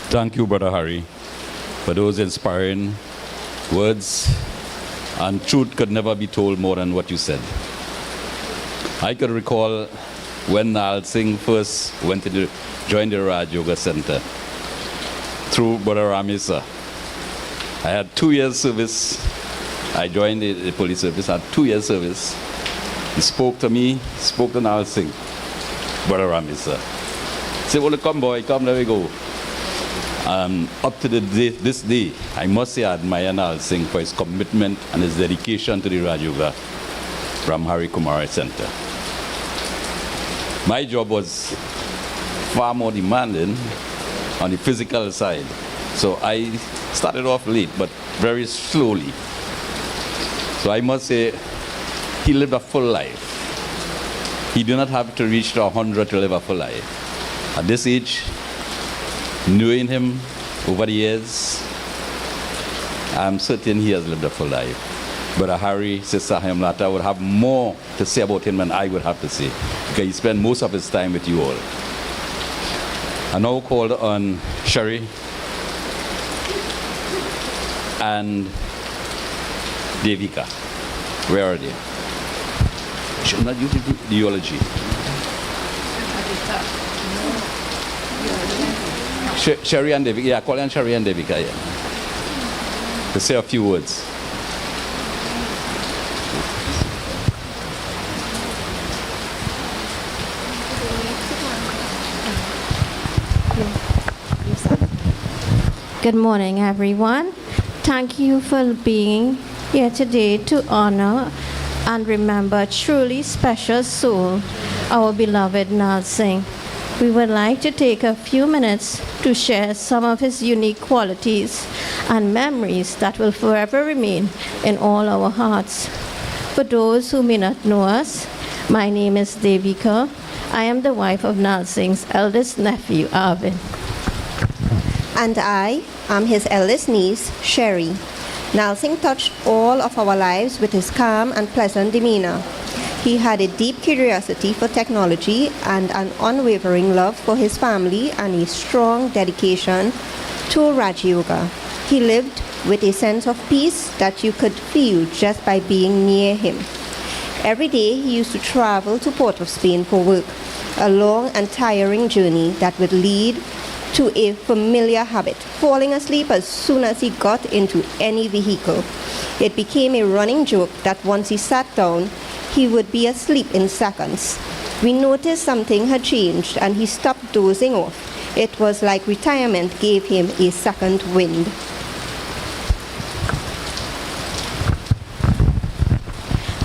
Thank you, Brother Hari, for those inspiring words. And truth could never be told more than what you said. I could recall when Nal Singh first went to join the Raj Yoga Center through Brother Ramisa. I had 2 years service. I joined the police service. I had 2 years service. He spoke to me, spoke to Nal Singh, Brother Ramisa. He said, well, come boy, come, let me go. Up to this day, I must say I admire Nal Singh for his commitment and his dedication to the Raj Yoga Brahmari Kumara Center. My job was far more demanding on the physical side. So I started off late, but very slowly. So I must say, he lived a full life. He did not have to reach to 100 to live a full life. At this age, knowing him over the years, I'm certain he has lived a full life. Brother Harry, Sister Hemlata would have more to say about him than I would have to say, because he spent most of his time with you all. I now call on Sherry and Devika. Where are they? Should not you do the eulogy? Sherry and Devika. Yeah, call on Sherry and Devika. Yeah. To say a few words. Good morning, everyone. Thank you for being here today to honor and remember a truly special soul, our beloved Nal Singh. We would like to take a few minutes to share some of his unique qualities and memories that will forever remain in all our hearts. For those who may not know us, my name is Devika. I am the wife of Nal Singh's eldest nephew, Arvind. And I am his eldest niece, Sherry. Nal Singh touched all of our lives with his calm and pleasant demeanor. He had a deep curiosity for technology and an unwavering love for his family and a strong dedication to Raj Yoga. He lived with a sense of peace that you could feel just by being near him. Every day he used to travel to Port of Spain for work, a long and tiring journey that would lead to a familiar habit, falling asleep as soon as he got into any vehicle. It became a running joke that once he sat down, he would be asleep in seconds. We noticed something had changed and he stopped dozing off. It was like retirement gave him a second wind.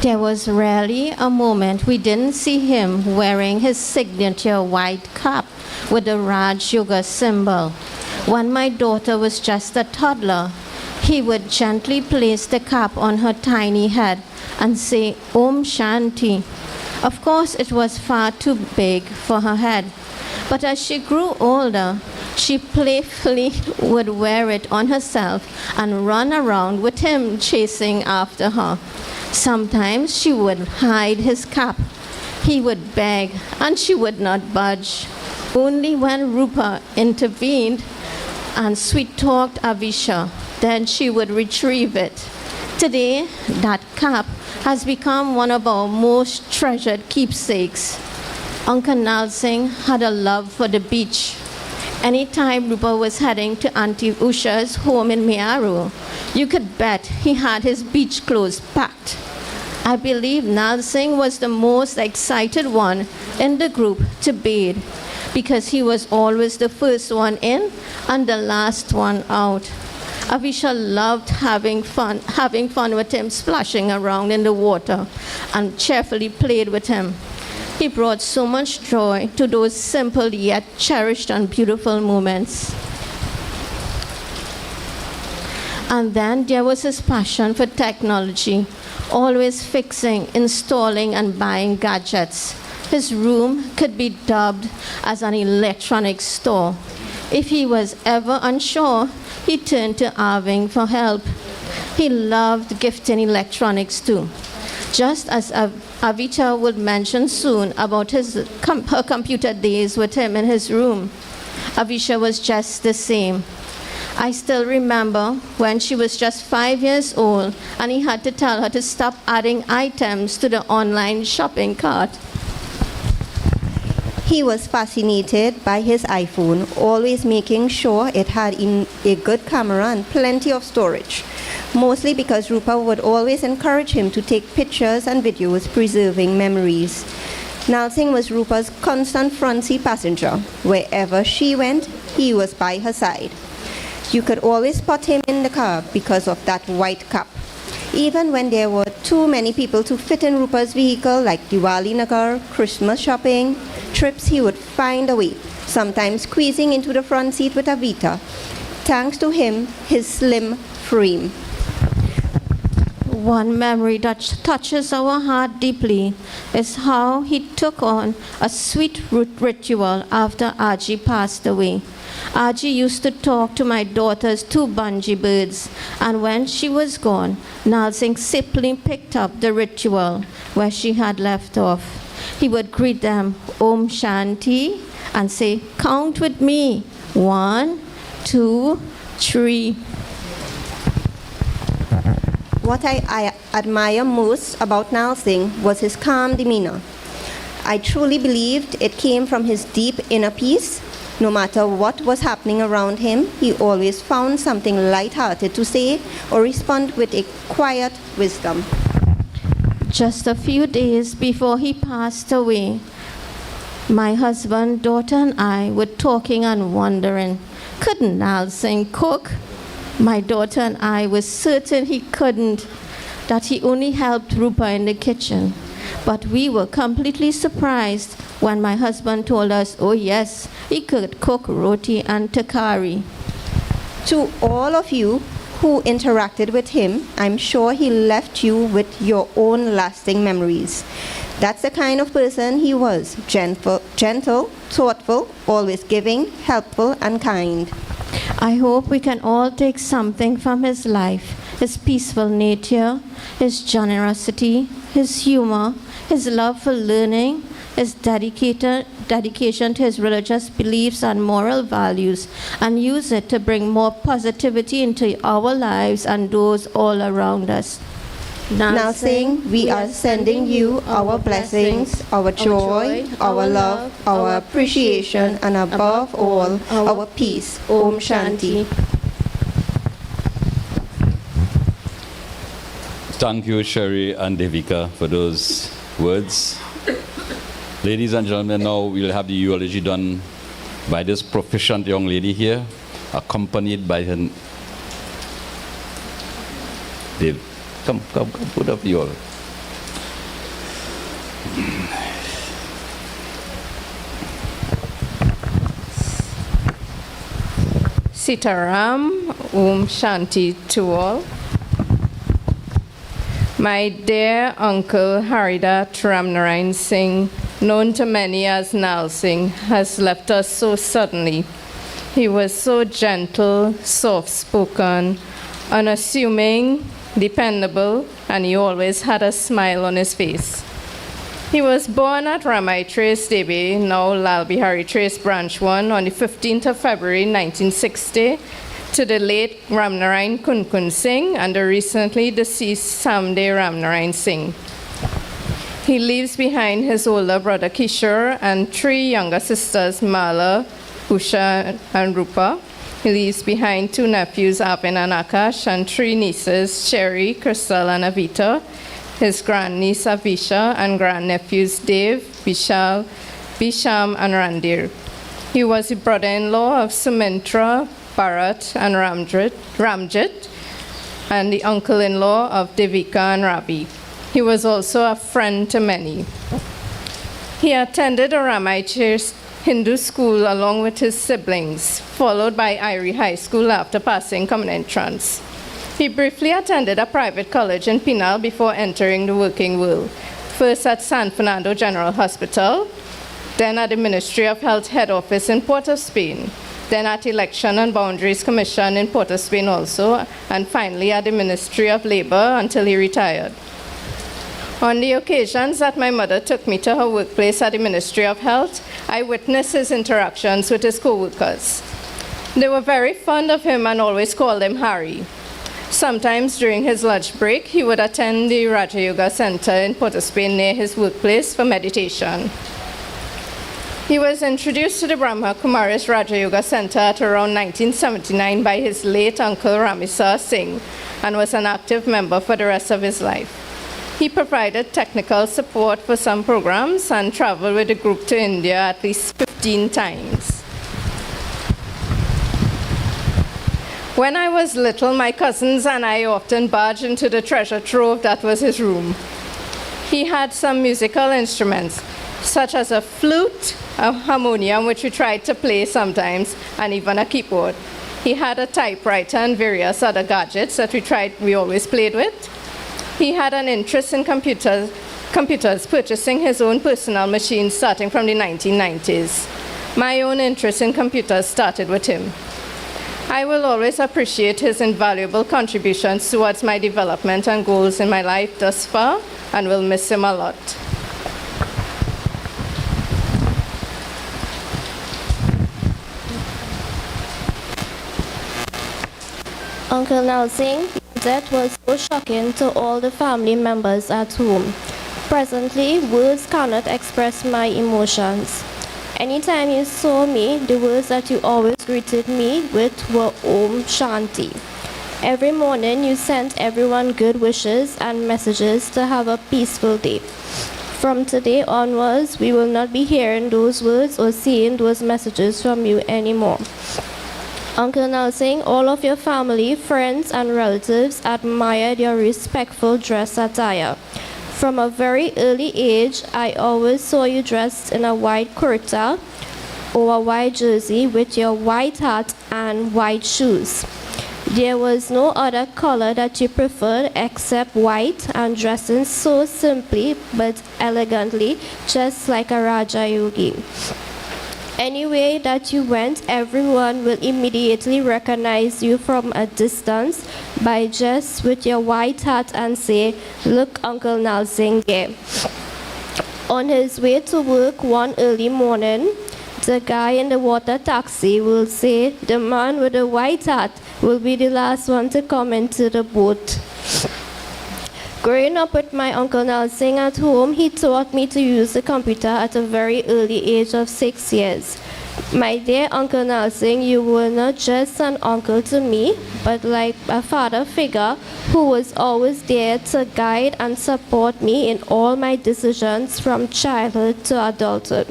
There was rarely a moment we didn't see him wearing his signature white cap with the Raj Yoga symbol. When my daughter was just a toddler, he would gently place the cap on her tiny head and say, Om Shanti. Of course, it was far too big for her head. But as she grew older, she playfully would wear it on herself and run around with him chasing after her. Sometimes she would hide his cap. He would beg, and she would not budge. Only when Rupa intervened and sweet-talked Avisha, then she would retrieve it. Today, that cap has become one of our most treasured keepsakes. Uncle Nal Singh had a love for the beach. Anytime Rupa was heading to Auntie Usha's home in Mearu, you could bet he had his beach clothes packed. I believe Nal Singh was the most excited one in the group to bathe because he was always the first one in and the last one out. Avisha loved having fun with him, splashing around in the water, and cheerfully played with him. He brought so much joy to those simple yet cherished and beautiful moments. And then there was his passion for technology, always fixing, installing, and buying gadgets. His room could be dubbed as an electronics store. If he was ever unsure, he turned to Arvind for help. He loved gifting electronics too. Just as Avita would mention soon about her computer days with him in his room, Avisha was just the same. I still remember when she was just 5 years old and he had to tell her to stop adding items to the online shopping cart. He was fascinated by his iPhone, always making sure it had a good camera and plenty of storage, mostly because Rupa would always encourage him to take pictures and videos, preserving memories. Nal Singh was Rupa's constant front seat passenger. Wherever she went, he was by her side. You could always spot him in the car because of that white cap. Even when there were too many people to fit in Rupa's vehicle, like Diwali Nagar, Christmas shopping, trips, he would find a way, sometimes squeezing into the front seat with Avita, thanks to him, his slim frame. one memory that touches our heart deeply is how he took on a sweet ritual after Aji passed away. Aji used to talk to my daughter's 2 bungee birds, and when she was gone, Nal Singh simply picked up the ritual where she had left off. He would greet them, Om Shanti, and say, count with me, 1, 2, 3. What I admire most about Nal Singh was his calm demeanor. I truly believed it came from his deep inner peace. No matter what was happening around him, he always found something light-hearted to say or respond with a quiet wisdom. Just a few days before he passed away, my husband, daughter, and I were talking and wondering, couldn't Nal Singh cook? My daughter and I were certain he couldn't, that he only helped Rupa in the kitchen. But we were completely surprised when my husband told us, oh yes, he could cook roti and takari. To all of you who interacted with him, I'm sure he left you with your own lasting memories. That's the kind of person he was, gentle, thoughtful, always giving, helpful, and kind. I hope we can all take something from his life, his peaceful nature, his generosity, his humor, his love for learning, his dedication to his religious beliefs and moral values, and use it to bring more positivity into our lives and those all around us. Nal Singh, we are sending you our blessings, our joy, our love, our appreciation, and above all, our peace. Om Shanti. Thank you, Sherry and Devika, for those words. Ladies and gentlemen, now we'll have the eulogy done by this proficient young lady here, accompanied by her... Dave, come, put up you all. Sitaram, Om Shanti to all. My dear uncle Harridath Ramnarine Singh, known to many as Nal Singh, has left us so suddenly. He was so gentle, soft-spoken, unassuming, dependable, and he always had a smile on his face. He was born at Ramai Trace, Debe, now Lal Bihari Trace Branch 1, on the 15th of February 1960, to the late Ramnarine Kunkun Singh and the recently deceased Samde Ramnarine Singh. He leaves behind his older brother Kishore and 3 younger sisters, Mala, Usha, and Rupa. He leaves behind 2 nephews, Avin and Akash, and 3 nieces, Sherry, Crystal, and Avita, his grandniece Avisha, and grandnephews Dave, Vishal, Bisham, and Randir. He was the brother-in-law of Sumintra, Bharat, and Ramjit, and the uncle-in-law of Devika and Ravi. He was also a friend to many. He attended a Ramai Trace Hindu school along with his siblings, followed by Irie High School after passing common entrance. He briefly attended a private college in Pinal before entering the working world, first at San Fernando General Hospital, then at the Ministry of Health Head Office in Port of Spain, then at Election and Boundaries Commission in Port of Spain also, and finally at the Ministry of Labor until he retired. On the occasions that my mother took me to her workplace at the Ministry of Health, I witnessed his interactions with his co-workers. They were very fond of him and always called him Harry. Sometimes during his lunch break, he would attend the Raja Yoga Center in Port of Spain near his workplace for meditation. He was introduced to the Brahma Kumaris Raja Yoga Center at around 1979 by his late uncle Ramisa Singh and was an active member for the rest of his life. He provided technical support for some programs and traveled with the group to India at least 15 times. When I was little, my cousins and I often barged into the treasure trove that was his room. He had some musical instruments, such as a flute, a harmonium, which we tried to play sometimes, and even a keyboard. He had a typewriter and various other gadgets that we always played with. He had an interest in computers, purchasing his own personal machines starting from the 1990s. My own interest in computers started with him. I will always appreciate his invaluable contributions towards my development and goals in my life thus far, and will miss him a lot. Uncle Nelsing, your death was so shocking to all the family members at home. Presently, words cannot express my emotions. Anytime you saw me, the words that you always greeted me with were Om Shanti. Every morning you sent everyone good wishes and messages to have a peaceful day. From today onwards, we will not be hearing those words or seeing those messages from you anymore. Uncle Nelsing, all of your family, friends, and relatives admired your respectful dress attire. From a very early age, I always saw you dressed in a white kurta or a white jersey with your white hat and white shoes. There was no other color that you preferred except white, and dressing so simply but elegantly, just like a Raja Yogi. Anyway that you went, everyone will immediately recognize you from a distance by just with your white hat and say, "Look, Uncle Nelsing there." On his way to work one early morning, the guy in the water taxi will say, "The man with the white hat will be the last one to come into the boat." Growing up with my Uncle Nelsing at home, he taught me to use the computer at a very early age of 6 years. My dear Uncle Nelsing, you were not just an uncle to me, but like a father figure who was always there to guide and support me in all my decisions from childhood to adulthood.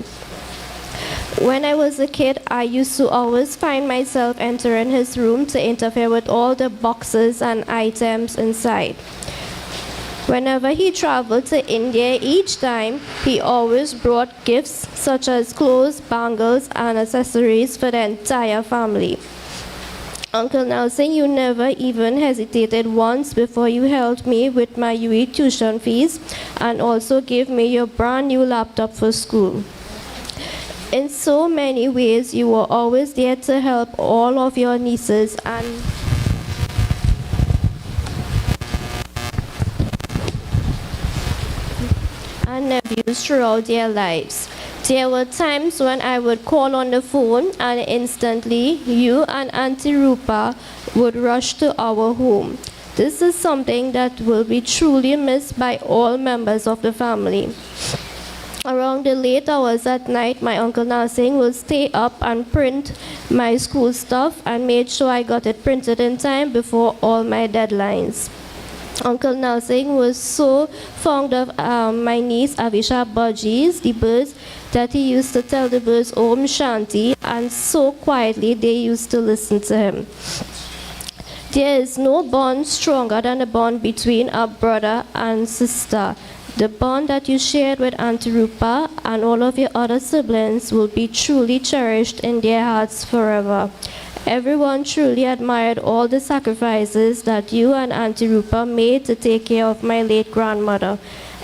When I was a kid, I used to always find myself entering his room to interfere with all the boxes and items inside. Whenever he traveled to India, each time he always brought gifts such as clothes, bangles, and accessories for the entire family. Uncle Nelsing, you never even hesitated once before you helped me with my UE tuition fees and also gave me your brand new laptop for school. In so many ways, you were always there to help all of your nieces and nephews throughout their lives. There were times when I would call on the phone and instantly you and Auntie Rupa would rush to our home. This is something that will be truly missed by all members of the family. Around the late hours at night, my Uncle Nelsing will stay up and print my school stuff and made sure I got it printed in time before all my deadlines. Uncle Nelsing was so fond of my niece Avisha Budgies, the birds, that he used to tell the birds Om Shanti, and so quietly they used to listen to him. There is no bond stronger than the bond between a brother and sister. The bond that you shared with Auntie Rupa and all of your other siblings will be truly cherished in their hearts forever. Everyone truly admired all the sacrifices that you and Auntie Rupa made to take care of my late grandmother.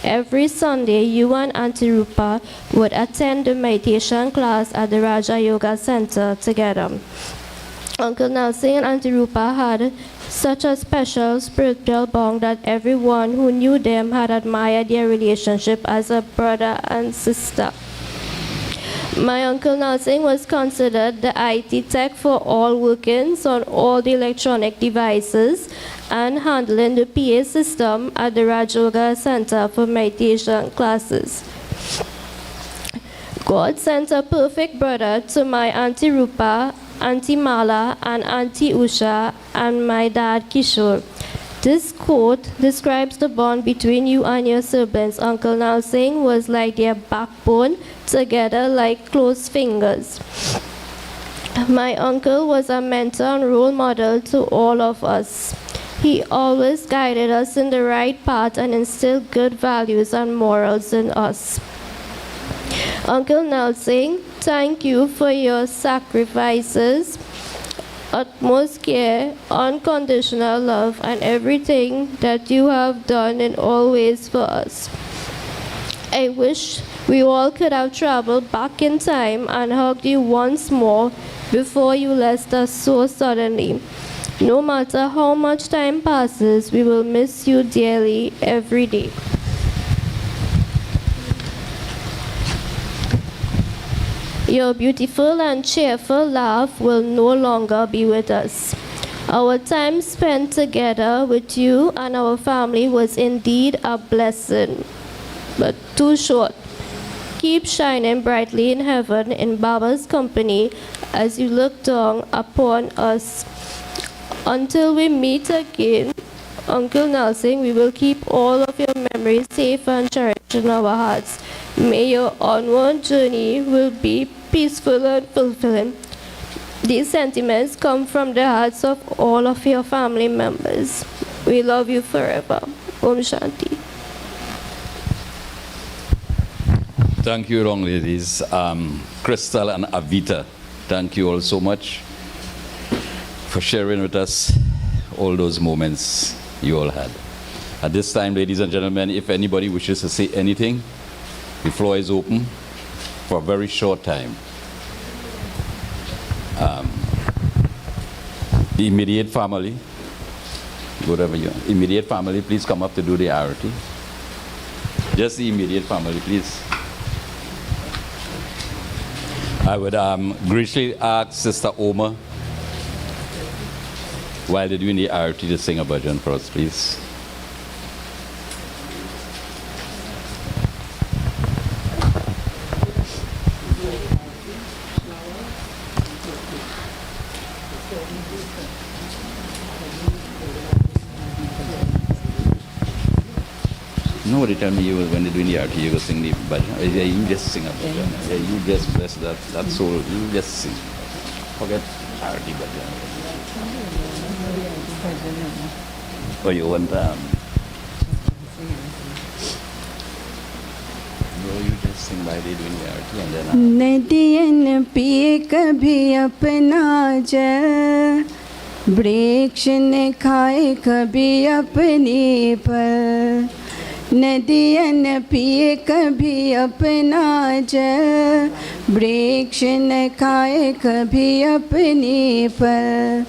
Every Sunday, you and Auntie Rupa would attend the meditation class at the Raja Yoga Center together. Uncle Nelsing and Auntie Rupa had such a special spiritual bond that everyone who knew them had admired their relationship as a brother and sister. My Uncle Nelsing was considered the IT tech for all workings on all the electronic devices and handling the PA system at the Raj Yoga Center for meditation classes. God sent a perfect brother to my Auntie Rupa, Auntie Mala, and Auntie Usha, and my dad Kishore. This quote describes the bond between you and your siblings. Uncle Nelsing was like their backbone, together like close fingers. My uncle was a mentor and role model to all of us. He always guided us in the right path and instilled good values and morals in us. Uncle Nelsing, thank you for your sacrifices utmost care, unconditional love, and everything that you have done in all ways for us. I wish we all could have traveled back in time and hugged you once more before you left us so suddenly. No matter how much time passes, we will miss you dearly every day. Your beautiful and cheerful laugh will no longer be with us. Our time spent together with you and our family was indeed a blessing, but too short. Keep shining brightly in heaven in Baba's company as you look down upon us. Until we meet again, Uncle Nalsing, we will keep all of your memories safe and cherished in our hearts. May your onward journey will be peaceful and fulfilling. These sentiments come from the hearts of all of your family members. We love you forever. Om Shanti. Thank you, young ladies. Crystal and Avita, thank you all so much for sharing with us all those moments you all had. At this time, ladies and gentlemen, if anybody wishes to say anything, the floor is open for a very short time. The immediate family, whatever you immediate family, please come up to do the arati. Just the immediate family, please. I would graciously ask Sister Oma, while they're doing the arati, to sing a bhajan for us, please. Nobody tell me when they're doing the arati, you go sing the bhajan. Yeah, you just sing a bhajan. Yeah, you just bless that soul. You just sing. Forget arati bhajan. Oh, you want no, you just sing by they doing the arati and then नदियन पिए कभी अपना जल, वृक्ष न खाए कभी अपने फल। नदियन पिए कभी अपना जल, वृक्ष न खाए कभी अपने फल।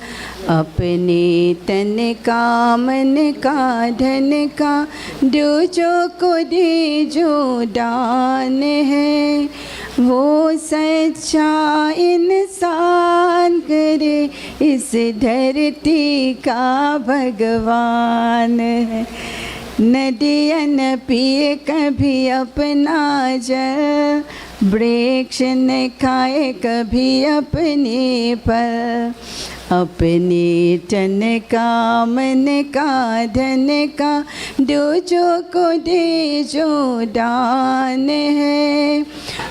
अपने तन का मन का धन का दूजों को दे जो दान है, वो सच्चा इंसान करे इस धरती का भगवान है। नदियन पिए कभी अपना जल, वृक्ष न खाए कभी अपने फल। अपने तन का मन का धन का दूजों को दे जो दान है,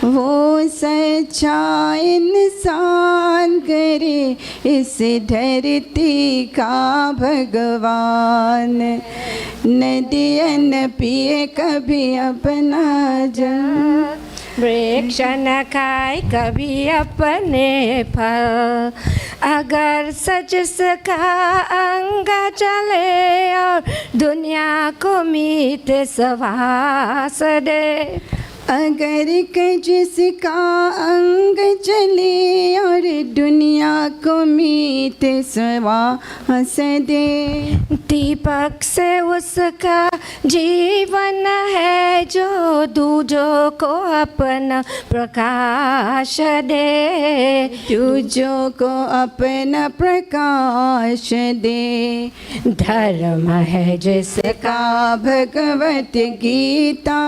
वो सच्चा इंसान करे इस धरती का भगवान। नदियन पिए कभी अपना जल, वृक्ष न खाए कभी अपने फल। अगर सच सका अंग चले और दुनिया को मीत सवास दे। अगर जिसका अंग चले और दुनिया को मीत श्वास दे। दीपक से उसका जीवन है जो दूजों को अपना प्रकाश दे। दूजों को अपना प्रकाश दे। धर्म है जिसका भगवत गीता,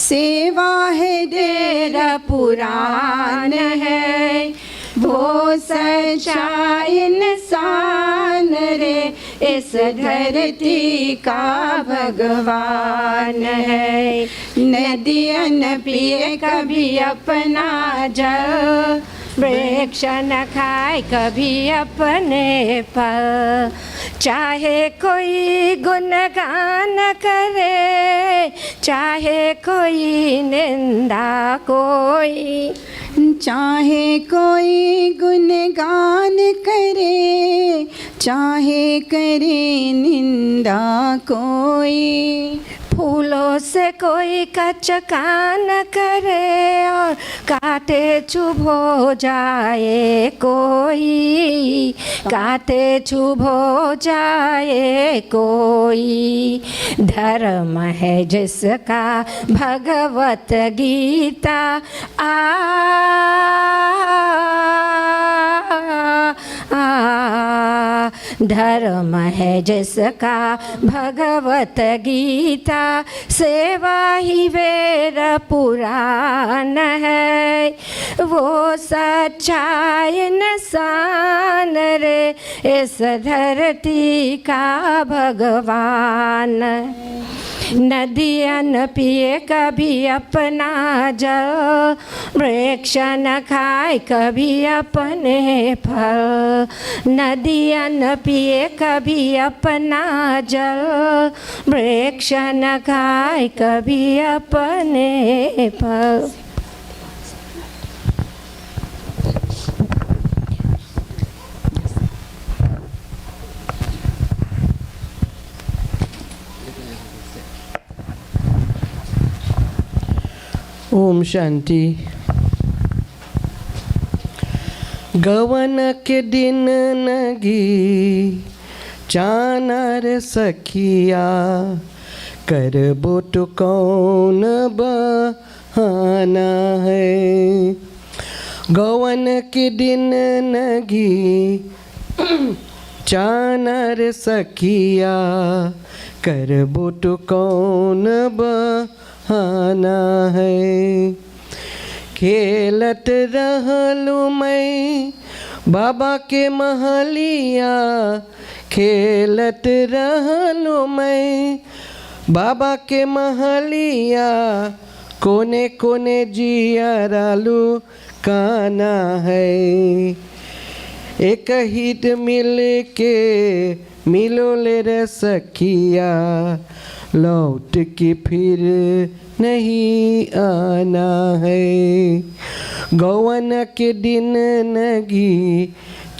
सेवा है डेरा पुराण है, वो सच्चा इंसान रे इस धरती का भगवान है। नदियन पिए कभी अपना जल, वृक्ष न खाए कभी अपने फल। चाहे कोई गुणगान करे, चाहे कोई निंदा कोई, चाहे कोई गुणगान करे, चाहे करे निंदा कोई। फूलों से कोई कचकान करे और काटे चुभ हो जाए कोई, काटे चुभ हो जाए कोई। धर्म है जिसका भगवत गीता धर्म है जिसका भगवत गीता, सेवा ही वेद पुराण है, वो सच्चा इंसान रे इस धरती का भगवान। नदियाँ न पिए कभी अपना जल, वृक्ष न खाए कभी अपने फल। नदियाँ न पिए कभी अपना जल, वृक्ष न खाए कभी अपने फल। ओम शांति। गवन के दिन नगी चानर सखिया, करबो तो कौन बहाना है। गवन के दिन नगी चानर सखिया, करबो तो कौन बहाना है। खेलत रहलू मैं बाबा के महलिया, खेलत रहलू मैं बाबा के महलिया, कोने कोने जियरालू काना है। एक हित मिल के मिलो ले रे सखिया, लौट के फिर नहीं आना है। गौवन के दिन नगी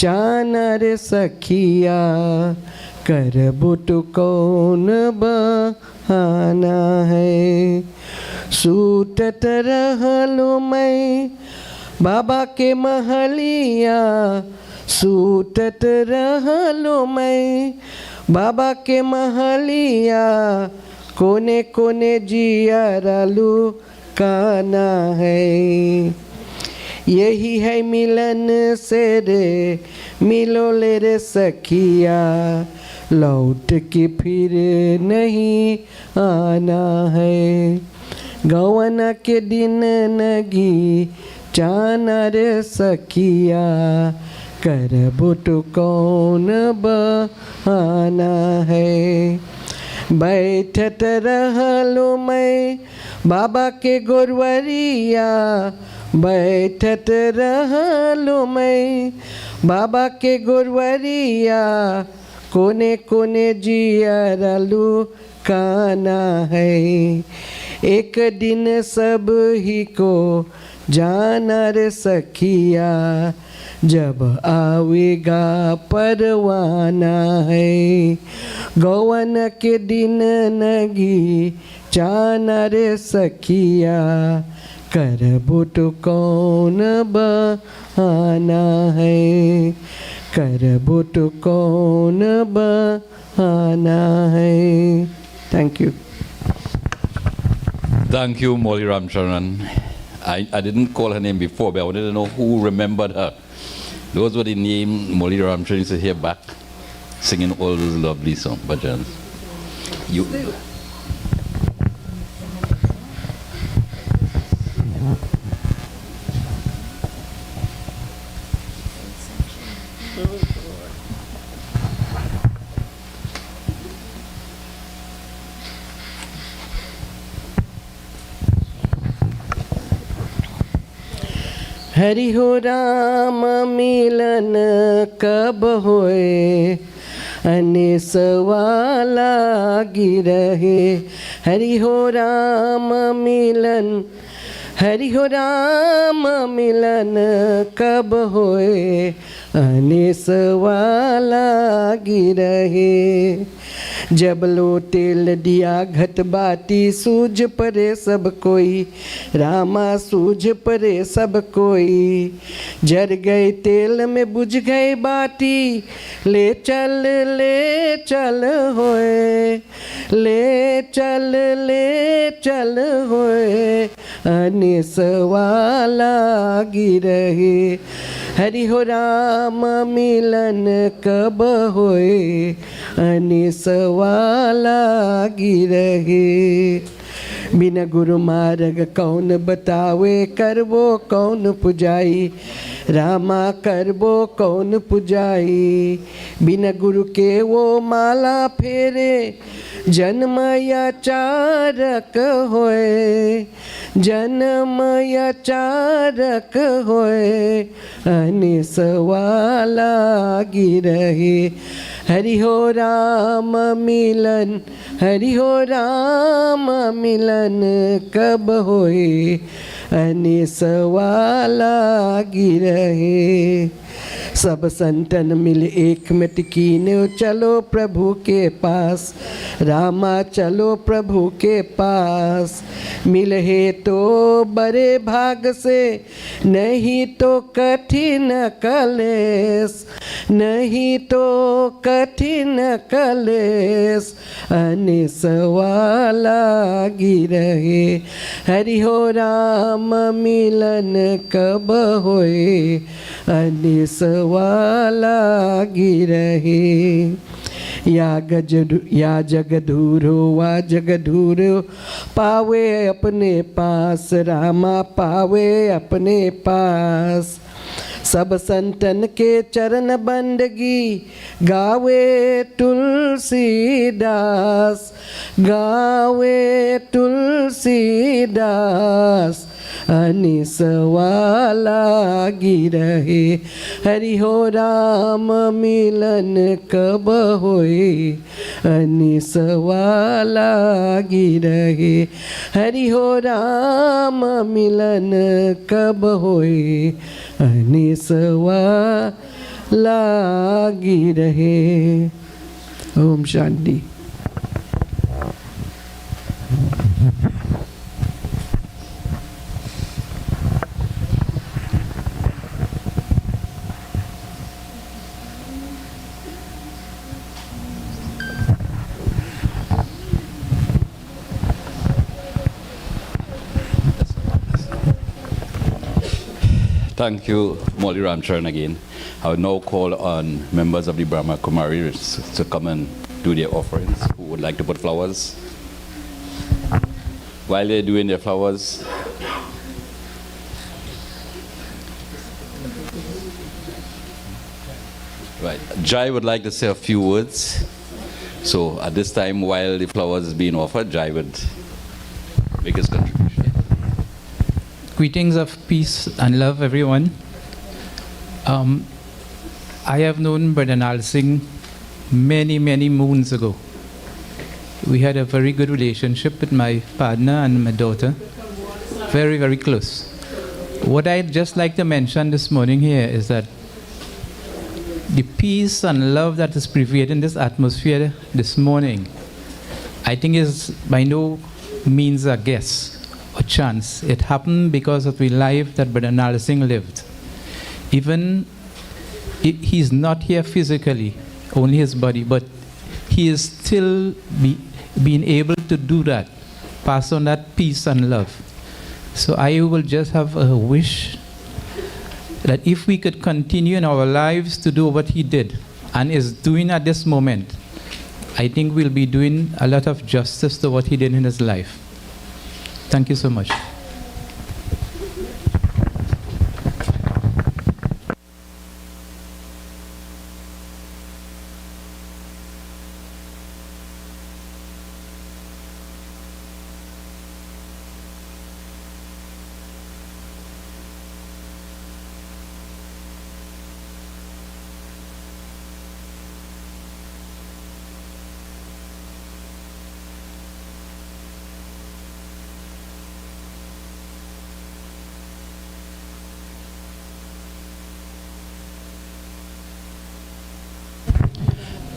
चानर सखिया, करबो तो कौन बहाना है। सूतत रहलू मैं बाबा के महलिया, सूतत रहलू मैं बाबा के महलिया, कोने कोने जियरालू काना है। यही है मिलन से रे मिलो ले रे सखिया, लौट के फिर नहीं आना है। गौवन के दिन नगी चानर सखिया, करबो तो कौन बहाना है। बैठत रहलू मैं बाबा के गोरवरिया, बैठत रहलू मैं बाबा के गोरवरिया, कोने कोने जियरालू काना है। एक दिन सब ही को जाना रे सखिया, जब आवेगा परवाना है। गौवन के दिन नगी चानर सखिया, करबो तो कौन बहाना है। करबो तो कौन बहाना है। Thank you. Thank you, Molly Ramcharan. I didn't call her name before, but I wanted to know who remembered her. Those were the names Molly Ramcharan used to hear back, singing all those lovely songs, bhajans. You. Hari हो राम मिलन कब होए, अनेसवा लागी रहे। हरि हो राम मिलन, हरि हो राम मिलन कब होए, अनेसवा लागी रहे। जब लो तेल दिया घट बाटी, सूझ परे सब कोई, रामा सूझ परे सब कोई। जर गए तेल में बुझ गए बाटी, ले चल होए, ले चल होए, अनेसवा लागी रहे। हरि हो राम मिलन कब होए, अनेसवा लागी रहे। बिना गुरु मार्ग कौन बतावे, करबो कौन पुजाई, रामा करबो कौन पुजाई। बिना गुरु के वो माला फेरे, जन्म या चारक होए, जन्म या चारक होए, अनेसवा लागी रहे। हरि हो राम मिलन, हरि हो राम मिलन कब होए, अनेसवा लागी रहे। सब संतन मिल एक में टिकीने, चलो प्रभु के पास, रामा चलो प्रभु के पास। मिले तो बड़े भाग से, नहीं तो कठिन कलेस, नहीं तो कठिन कलेस, अनेसवा लागी रहे। हरि हो राम मिलन कब होए, अनेसवा लागी रहे। या जगधूरो वा जगधूरो, पावे अपने पास, रामा पावे अपने पास। सब संतन के चरण बंदगी, गावे तुलसीदास, गावे तुलसीदास, अनेसवा लागी रहे। हरि हो राम मिलन कब होए, अनेसवा लागी रहे। हरि हो राम मिलन कब होए, अनेसवा लागी रहे। Om Shanti. Thank you, Molly Ramcharan again. I will now call on members of the Brahma Kumaris to come and do their offerings. Who would like to put flowers? While they're doing their flowers, right, Jai would like to say a few words. So at this time, while the flowers is being offered, Jai would make his contribution. Greetings of peace and love, everyone. I have known Brother Nal Singh many, many moons ago. We had a very good relationship with my partner and my daughter. Very, very close. What I'd just like to mention this morning here is that the peace and love that is pervading this atmosphere this morning, I think is by no means a guess or chance. It happened because of the life that Brother Nal Singh lived. Even if he's not here physically, only his body, but he is still being able to do that, pass on that peace and love. So I will just have a wish that if we could continue in our lives to do what he did and is doing at this moment, I think we'll be doing a lot of justice to what he did in his life. Thank you so much.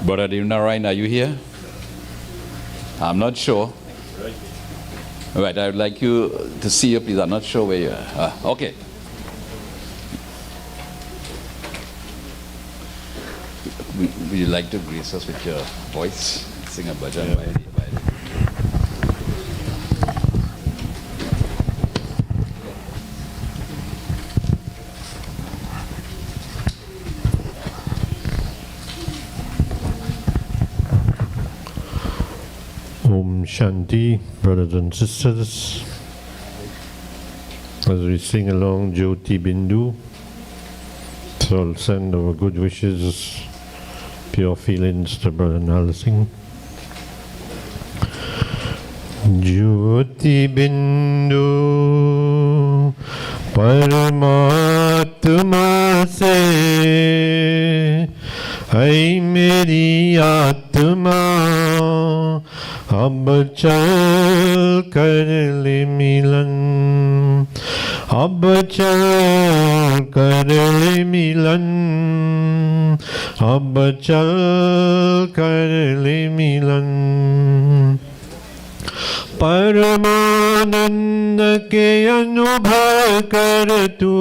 Brother Ramnarine, are you here? I'm not sure. All right, I would like you to see you, please. I'm not sure where you are. Okay. Would you like to grace us with your voice? Sing a bhajan by Om Shanti, brothers and sisters. As we sing along Jyoti Bindu, so I'll send our good wishes, pure feelings to Brother Nal Singh. Jyoti Bindu Paramatma se Hai meri Atma अब चल कर ले मिलन अब चल कर ले मिलन अब चल कर ले मिलन परमानंद के अनुभव कर तू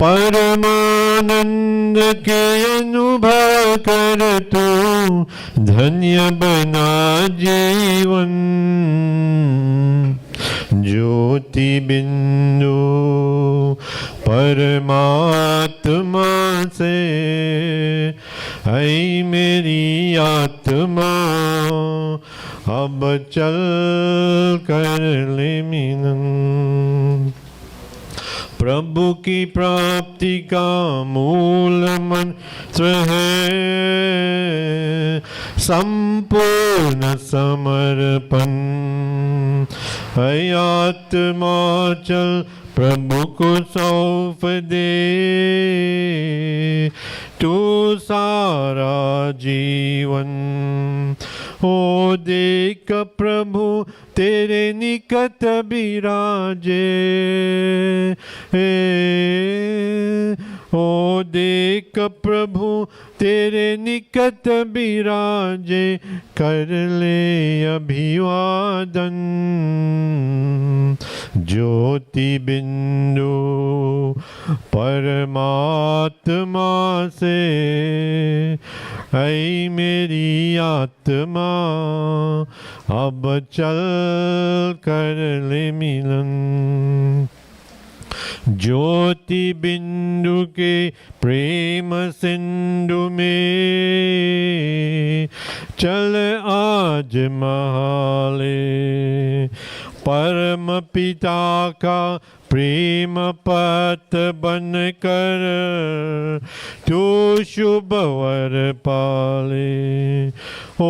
परमानंद के अनुभव कर तू धन्य बना जीवन ज्योति बिंदु परमात्मा से ऐ मेरी आत्मा अब चल कर ले मिलन प्रभु की प्राप्ति का मूल मंत्र है संपूर्ण समर्पण है आत्मा चल प्रभु को सौंप दे तू सारा जीवन ओ देख प्रभु तेरे निकट विराजे ओ देख प्रभु तेरे निकट विराजे कर ले अभिवादन ज्योति बिंदु परमात्मा से ऐ मेरी आत्मा अब चल कर ले मिलन ज्योति बिंदु के प्रेम सिंधु में चल आज महाले परम पिता का प्रेम पत बन कर तो शुभ वर पाले ओ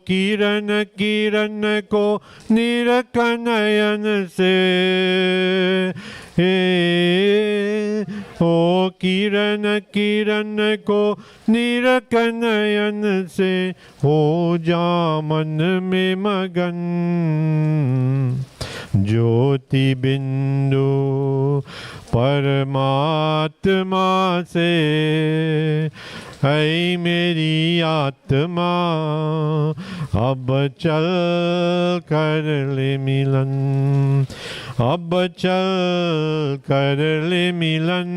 किरण किरण को निरख नयन से ओ किरण किरण को निरख नयन से हो जा मन में मगन ज्योति बिंदु परमात्मा से ऐ मेरी आत्मा अब चल कर ले मिलन अब चल कर ले मिलन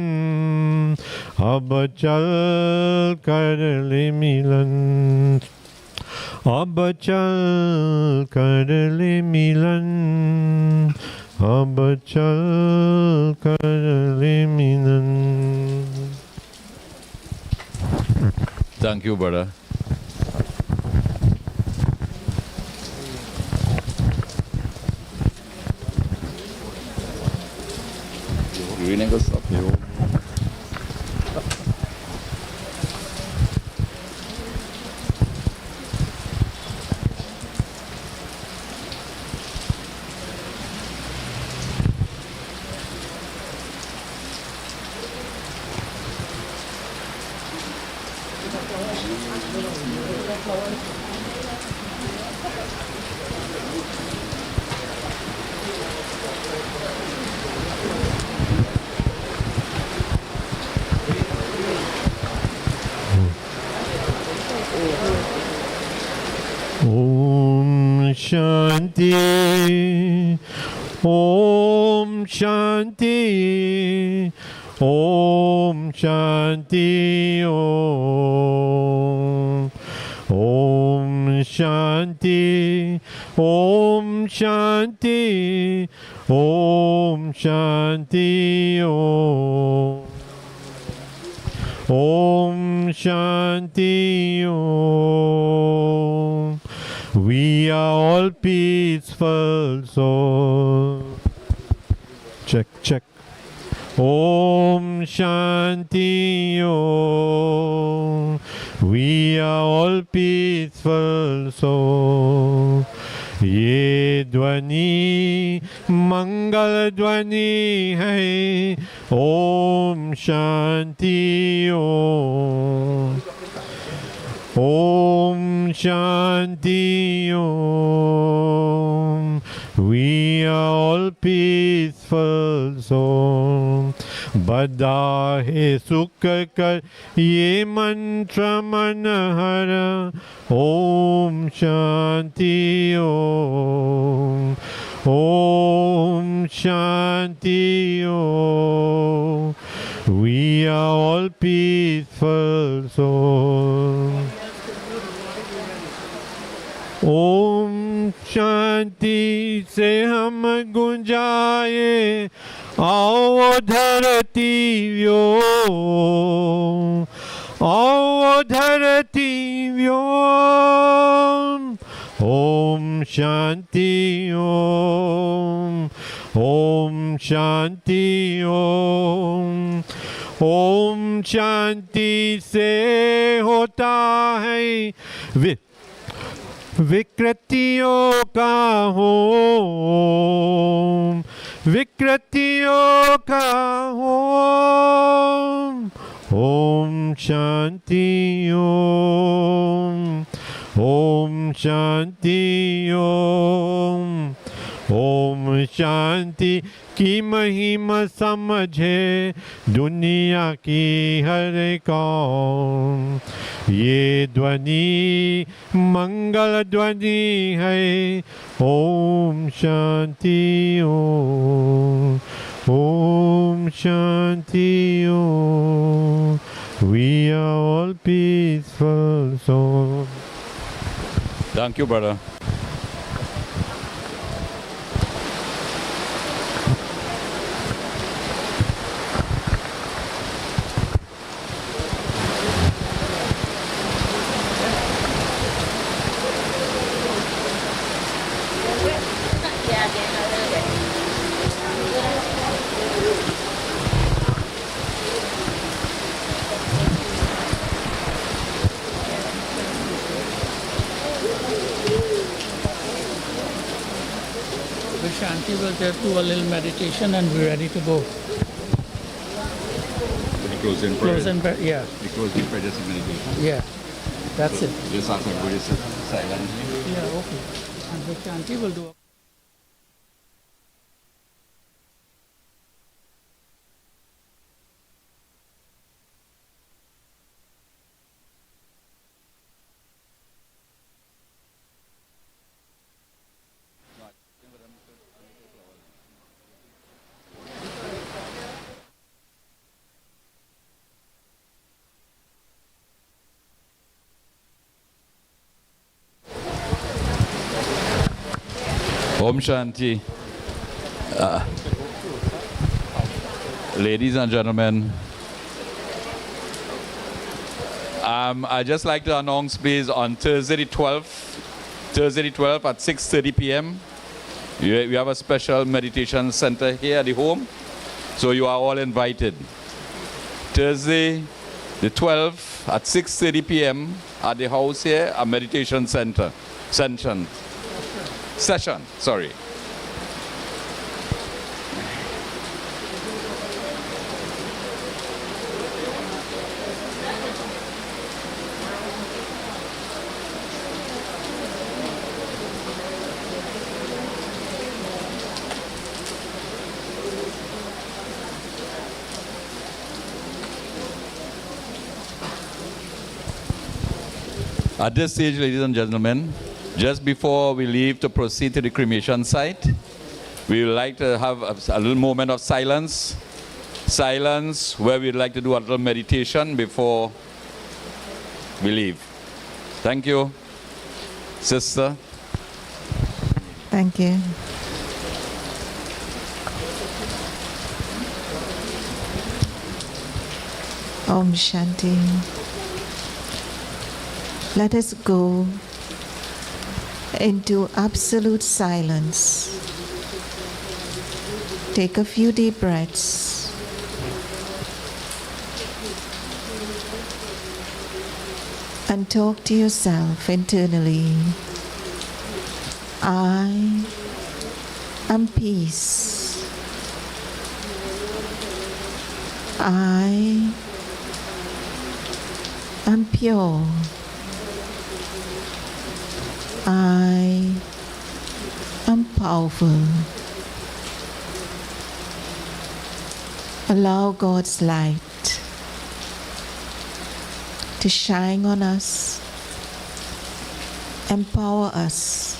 अब चल कर ले मिलन अब चल कर ले मिलन अब चल कर ले मिलन Thank you, brother. You go stop you. Om Shanti. Om Shanti. Om Shanti. Om. Om Shanti. Om Shanti. Om Shanti. Om. Om Shanti Om. We are all peaceful souls. Check, check. Om Shanti Om. We are all peaceful souls. ये ध्वनि मंगल ध्वनि है. Om Shanti Om. Om Shanti Om. We are all peaceful souls. बदा है सुख कर ये मंत्र मन हर. Om Shanti Om. Om Shanti Om. We are all peaceful souls. Om Shanti से हम गुंजाए आओ धरती व्योम. आओ धरती व्योम. Om Shanti Om. Om Shanti Om. Om Shanti से होता है विकृतियों का होम. विकृतियों का home. Om Shanti Om. Om Shanti Om. Om Shanti की महिमा समझे दुनिया की हर कौम. ये ध्वनि मंगल ध्वनि है. Om Shanti Om. Om Shanti Om. We are all peaceful souls. Thank you, brother. Shanti will just do a little meditation and we're ready to go. We close in prayer. Close in prayer, yeah. We close in prayer, just a meditation. Yeah, that's it. Just ask everybody to sit silently. Yeah, okay. And the Shanti will do. Om Shanti. Ladies and gentlemen, I'd just like to announce, please, on Thursday the 12th at 6:30 p.m., we have a special meditation center here at the home, so you are all invited. Thursday the 12th at 6:30 p.m. at the house here, a meditation session. At this stage, ladies and gentlemen, Just before we leave to proceed to the cremation site, we would like to have a little moment of silence. Silence where we'd like to do a little meditation before we leave. Thank you. Sister. Thank you. Om Shanti. Let us go into absolute silence. Take a few deep breaths. And talk to yourself internally. I am peace. I am pure. I am powerful. Allow God's light to shine on us, empower us,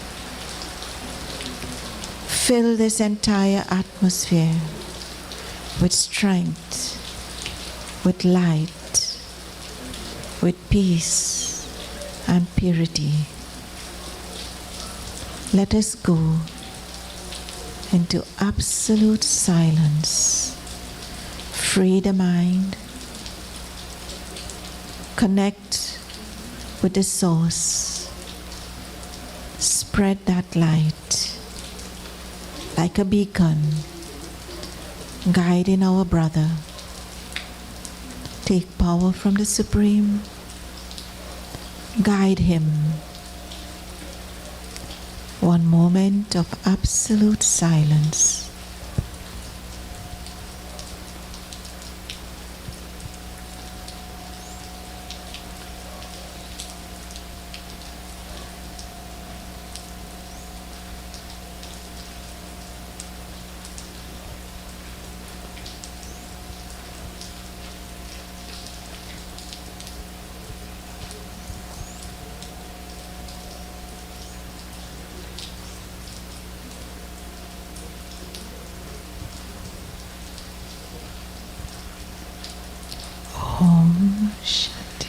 fill this entire atmosphere with strength, with light, with peace and purity. Let us go into absolute silence. Free the mind. Connect with the source. Spread that light like a beacon, guiding our brother. Take power from the Supreme. Guide him. One moment of absolute silence. Om Shanti.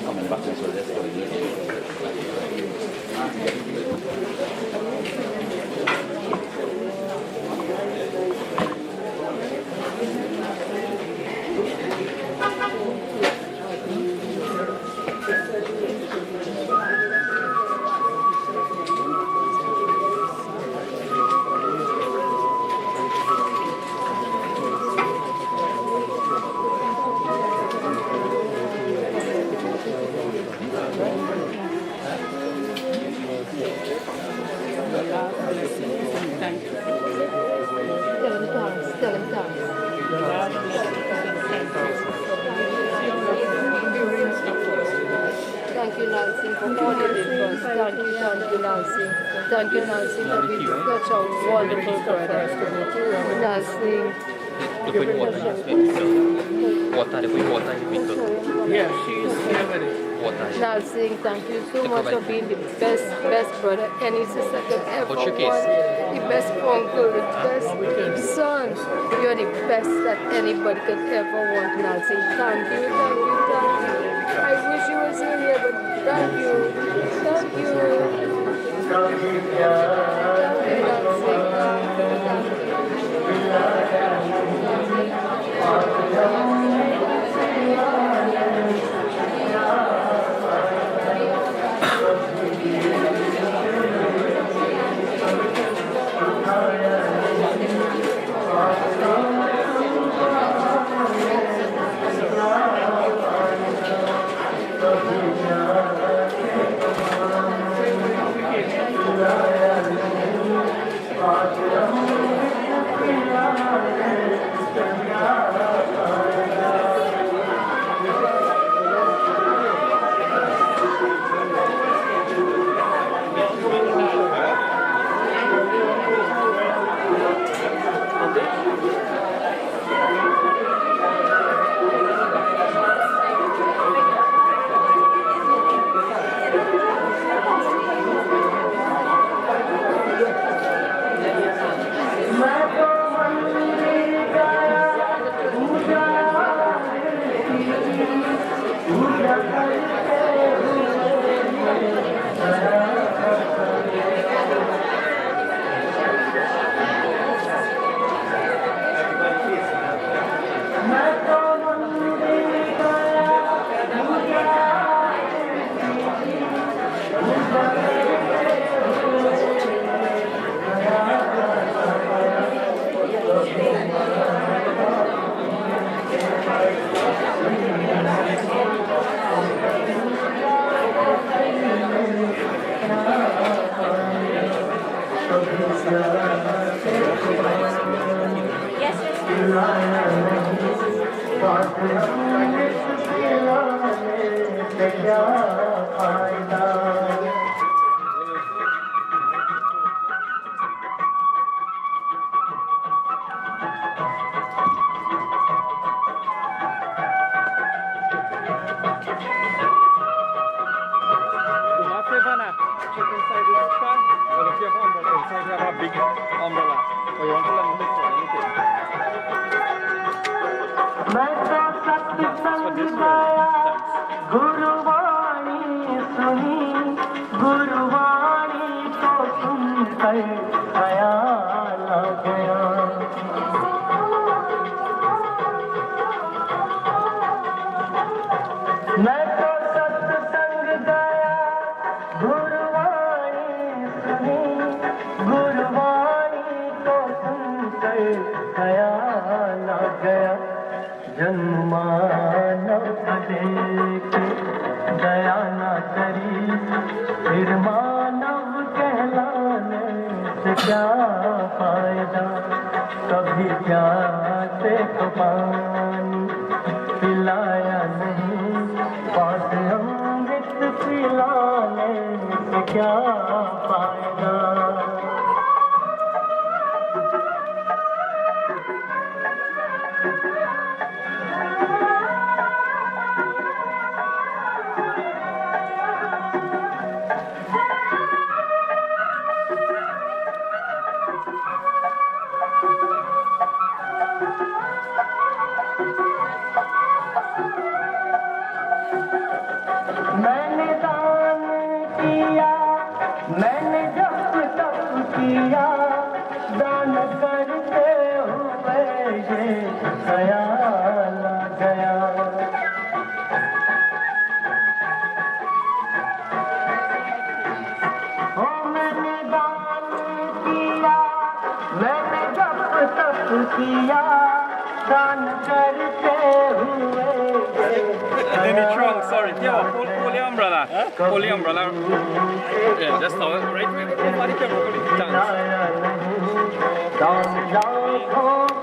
Coming back, so let's go. for all you did for us. Thank you, Nancy. Thank you, Nancy, for being such a wonderful brother. Nancy. Yeah, she is here with it. Nancy, thank you so much for being the best brother any sister could ever want. The best uncle, the best son. You're the best that anybody could ever want, Nancy. Thank you. I wish you was in here, but thank you. Thank you. Thank you, Pull the umbrella. Yeah, just now, right? Right.